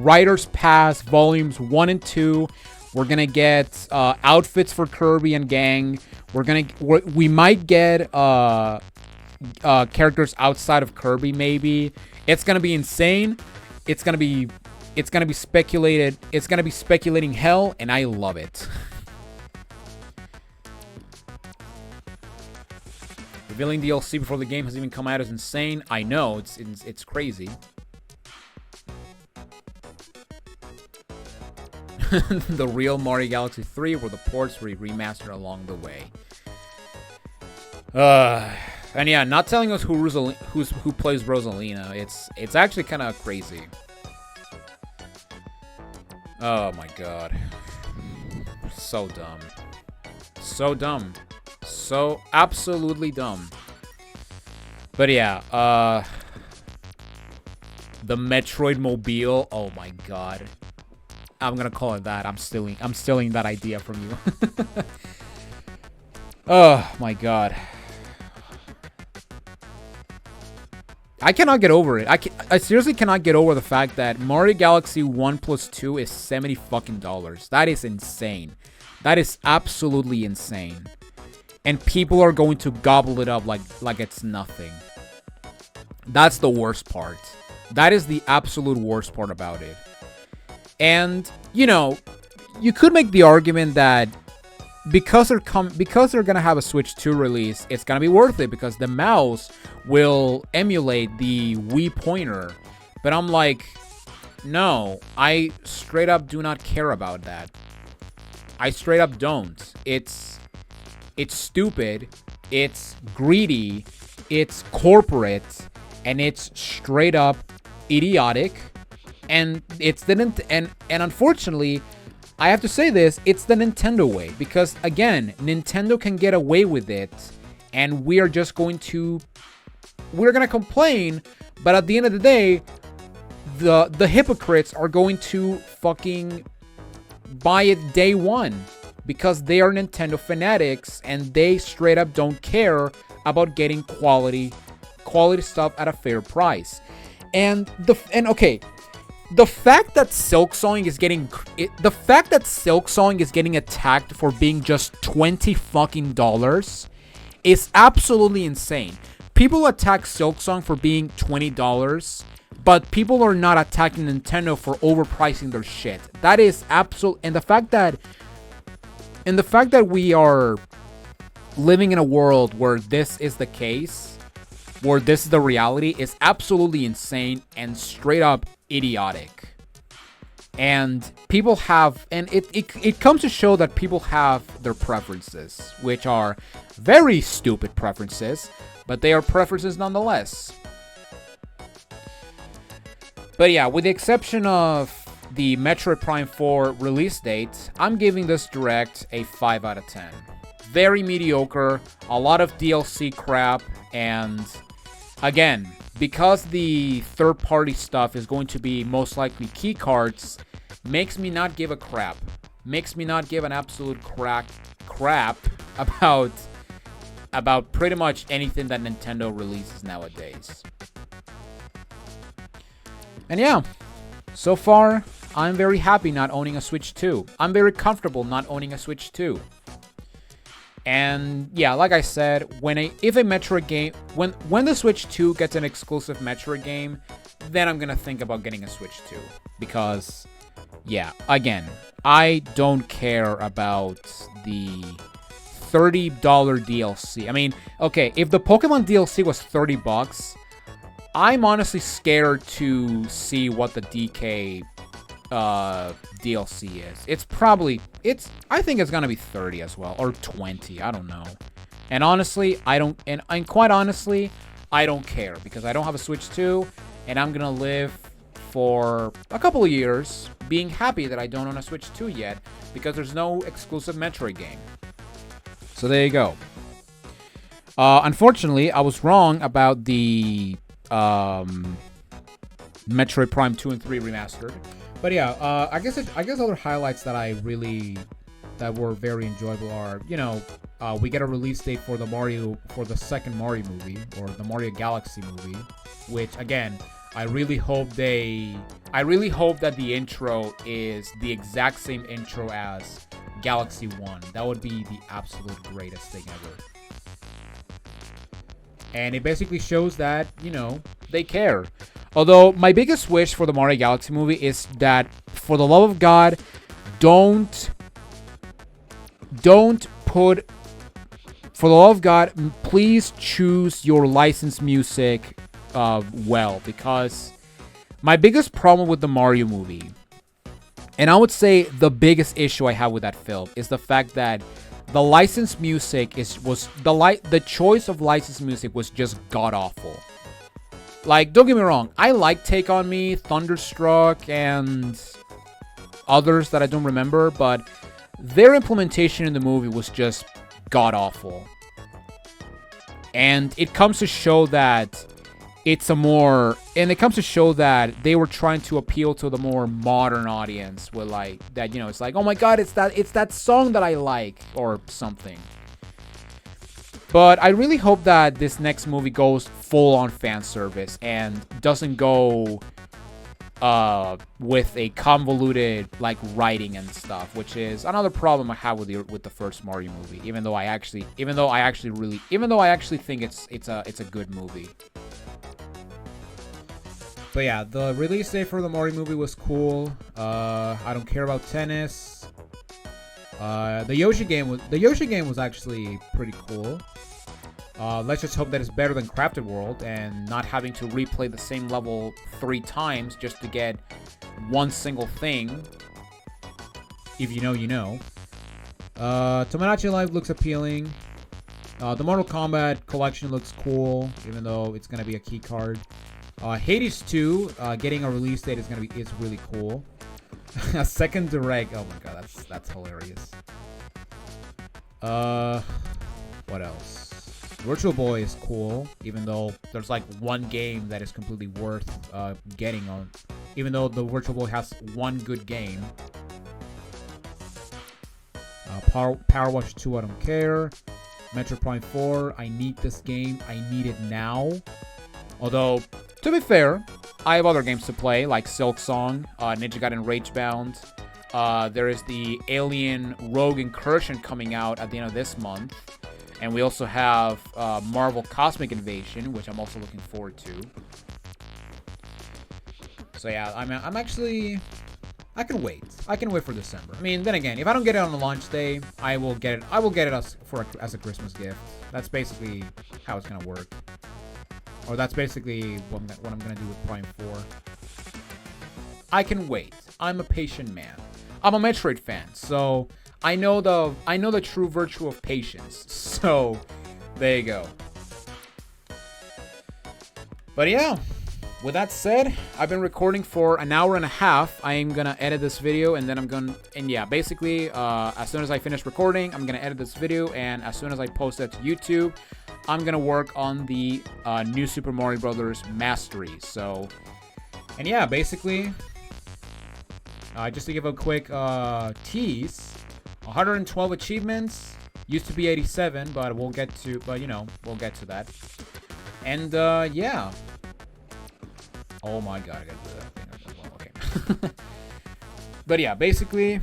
A: Riders Pass Volumes 1 and 2. We're going to get outfits for Kirby and gang. We might get characters outside of Kirby, maybe. It's going to be insane. It's going to be speculated. It's going to be speculating hell, and I love it. Revealing DLC before the game has even come out is insane. I know, it's crazy. The real Mario Galaxy 3 were the ports remastered along the way. And yeah, not telling us who plays Rosalina. It's actually kind of crazy. Oh my god. So dumb. So dumb. So absolutely dumb. But yeah, the Metroid Mobile. Oh my god. I'm gonna call it that. I'm stealing that idea from you. Oh my god. I cannot get over it. I seriously cannot get over the fact that Mario Galaxy 1 plus 2 is $70 fucking dollars. That is insane. That is absolutely insane. And people are going to gobble it up like it's nothing. That's the worst part. That is the absolute worst part about it. And, you know, you could make the argument that because they're gonna have a Switch 2 release, it's gonna be worth it because the mouse will emulate the Wii pointer. But I'm like, no, I straight up do not care about that. I straight up don't. It's stupid, it's greedy, it's corporate, and it's straight up idiotic. And and unfortunately, I have to say this, it's the Nintendo way. Because, again, Nintendo can get away with it. And we're going to complain. But at the end of the day, the hypocrites are going to fucking buy it day one. Because they are Nintendo fanatics. And they straight up don't care about getting quality stuff at a fair price. Okay. The fact that Silksong is getting attacked for being just $20 fucking dollars is absolutely insane. People attack Silksong for being $20, but people are not attacking Nintendo for overpricing their shit. That is absolute. And the fact that we are living in a world where this is the case, where this is the reality, is absolutely insane and straight up idiotic. And people have, and it comes to show that people have their preferences, which are very stupid preferences, but they are preferences nonetheless. But yeah, with the exception of the Metroid Prime 4 release date, I'm giving this Direct a 5 out of 10. Very mediocre, a lot of DLC crap, and again, because the third-party stuff is going to be most likely key cards, makes me not give a crap. Makes me not give an absolute crap about pretty much anything that Nintendo releases nowadays. And yeah, so far, I'm very happy not owning a Switch 2. I'm very comfortable not owning a Switch 2. And yeah, like I said, when the Switch 2 gets an exclusive Metroid game, then I'm gonna think about getting a Switch 2. Because, yeah, again, I don't care about the $30 DLC. I mean, okay, if the Pokemon DLC was $30, I'm honestly scared to see what the DK DLC is. I think it's gonna be 30 as well, or 20, I don't know. And honestly, quite honestly, I don't care, because I don't have a Switch 2, and I'm gonna live for a couple of years being happy that I don't own a Switch 2 yet, because there's no exclusive Metroid game. So there you go. Unfortunately, I was wrong about the Metroid Prime 2 and 3 remastered. But yeah, I guess other highlights that were very enjoyable are, you know, we get a release date for the second Mario movie, or the Mario Galaxy movie, which again, I really hope that the intro is the exact same intro as Galaxy 1. That would be the absolute greatest thing ever. And it basically shows that, you know, they care. Although, my biggest wish for the Mario Galaxy movie is that, for the love of God, don't put... For the love of God, please choose your licensed music well. Because my biggest problem with the Mario movie, and I would say the biggest issue I have with that film, is the fact that the licensed music the choice of licensed music was just god-awful. Like, don't get me wrong, I like Take On Me, Thunderstruck, and others that I don't remember, but their implementation in the movie was just god-awful. And it comes to show that they were trying to appeal to the more modern audience with, like, that, you know, it's like, oh my god, it's that song that I like, or something. But I really hope that this next movie goes full on fan service and doesn't go with a convoluted like writing and stuff, which is another problem I have with the first Mario movie. Even though I actually think it's a good movie. But yeah, the release date for the Mario movie was cool. I don't care about tennis. The Yoshi game was actually pretty cool. Let's just hope that it's better than Crafted World and not having to replay the same level 3 times just to get one single thing. If you know, you know. Tomodachi Life looks appealing. The Mortal Kombat collection looks cool, even though it's gonna be a key card. Hades 2 getting a release date is really cool. A second direct. Oh my god, that's hilarious. What else? Virtual Boy is cool, even though there's like one game that is completely worth getting on. Even though the Virtual Boy has one good game. Power Wash 2, I don't care. Metroid Prime 4, I need this game. I need it now. Although, to be fair, I have other games to play, like Silk Song, Ninja Gaiden Ragebound. There is the Alien Rogue Incursion coming out at the end of this month. And we also have Marvel Cosmic Invasion, which I'm also looking forward to. So yeah, I'm actually... I can wait. I can wait for December. I mean, then again, if I don't get it on the launch day, I will get it as a Christmas gift. That's basically how it's gonna work. Or that's basically what I'm gonna do with Prime 4. I can wait. I'm a patient man. I'm a Metroid fan, so I know the true virtue of patience. So there you go. But yeah, with that said, I've been recording for an hour and a half. I am gonna edit this video, and then basically, as soon as I finish recording, I'm gonna edit this video, and as soon as I post it to YouTube, I'm gonna work on the new Super Mario Brothers Mastery. So, and yeah, basically, just to give a quick tease, 112 achievements. Used to be 87, but we'll get to that. And yeah. Oh my god, I gotta do that thing. Well, okay. But yeah, basically,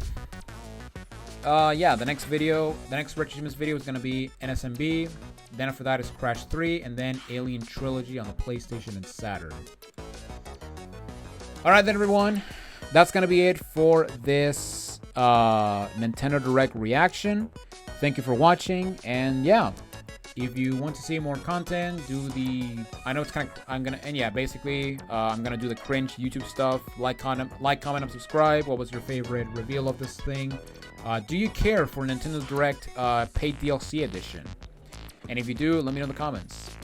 A: yeah, the next Retro Achievements video is gonna be NSMB. Then after that is Crash 3, and then Alien Trilogy on the PlayStation and Saturn. Alright then, everyone. That's going to be it for this Nintendo Direct reaction. Thank you for watching, and yeah. If you want to see more content, I'm gonna do the cringe YouTube stuff. Like, comment, and subscribe. What was your favorite reveal of this thing? Do you care for Nintendo Direct paid DLC edition? And if you do, let me know in the comments.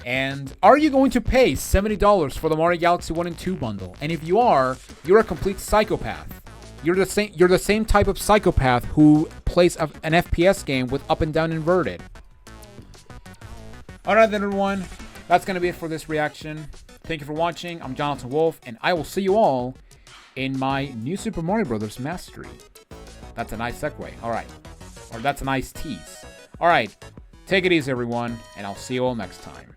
A: And are you going to pay $70 for the Mario Galaxy 1 and 2 bundle? And if you are, you're a complete psychopath. You're the same type of psychopath who plays an FPS game with up and down inverted. Alright then, everyone. That's going to be it for this reaction. Thank you for watching. I'm Jonathan Wolf, and I will see you all in my new Super Mario Bros. Mastery. That's a nice segue. Alright. Or that's a nice tease. Alright. Take it easy, everyone, and I'll see you all next time.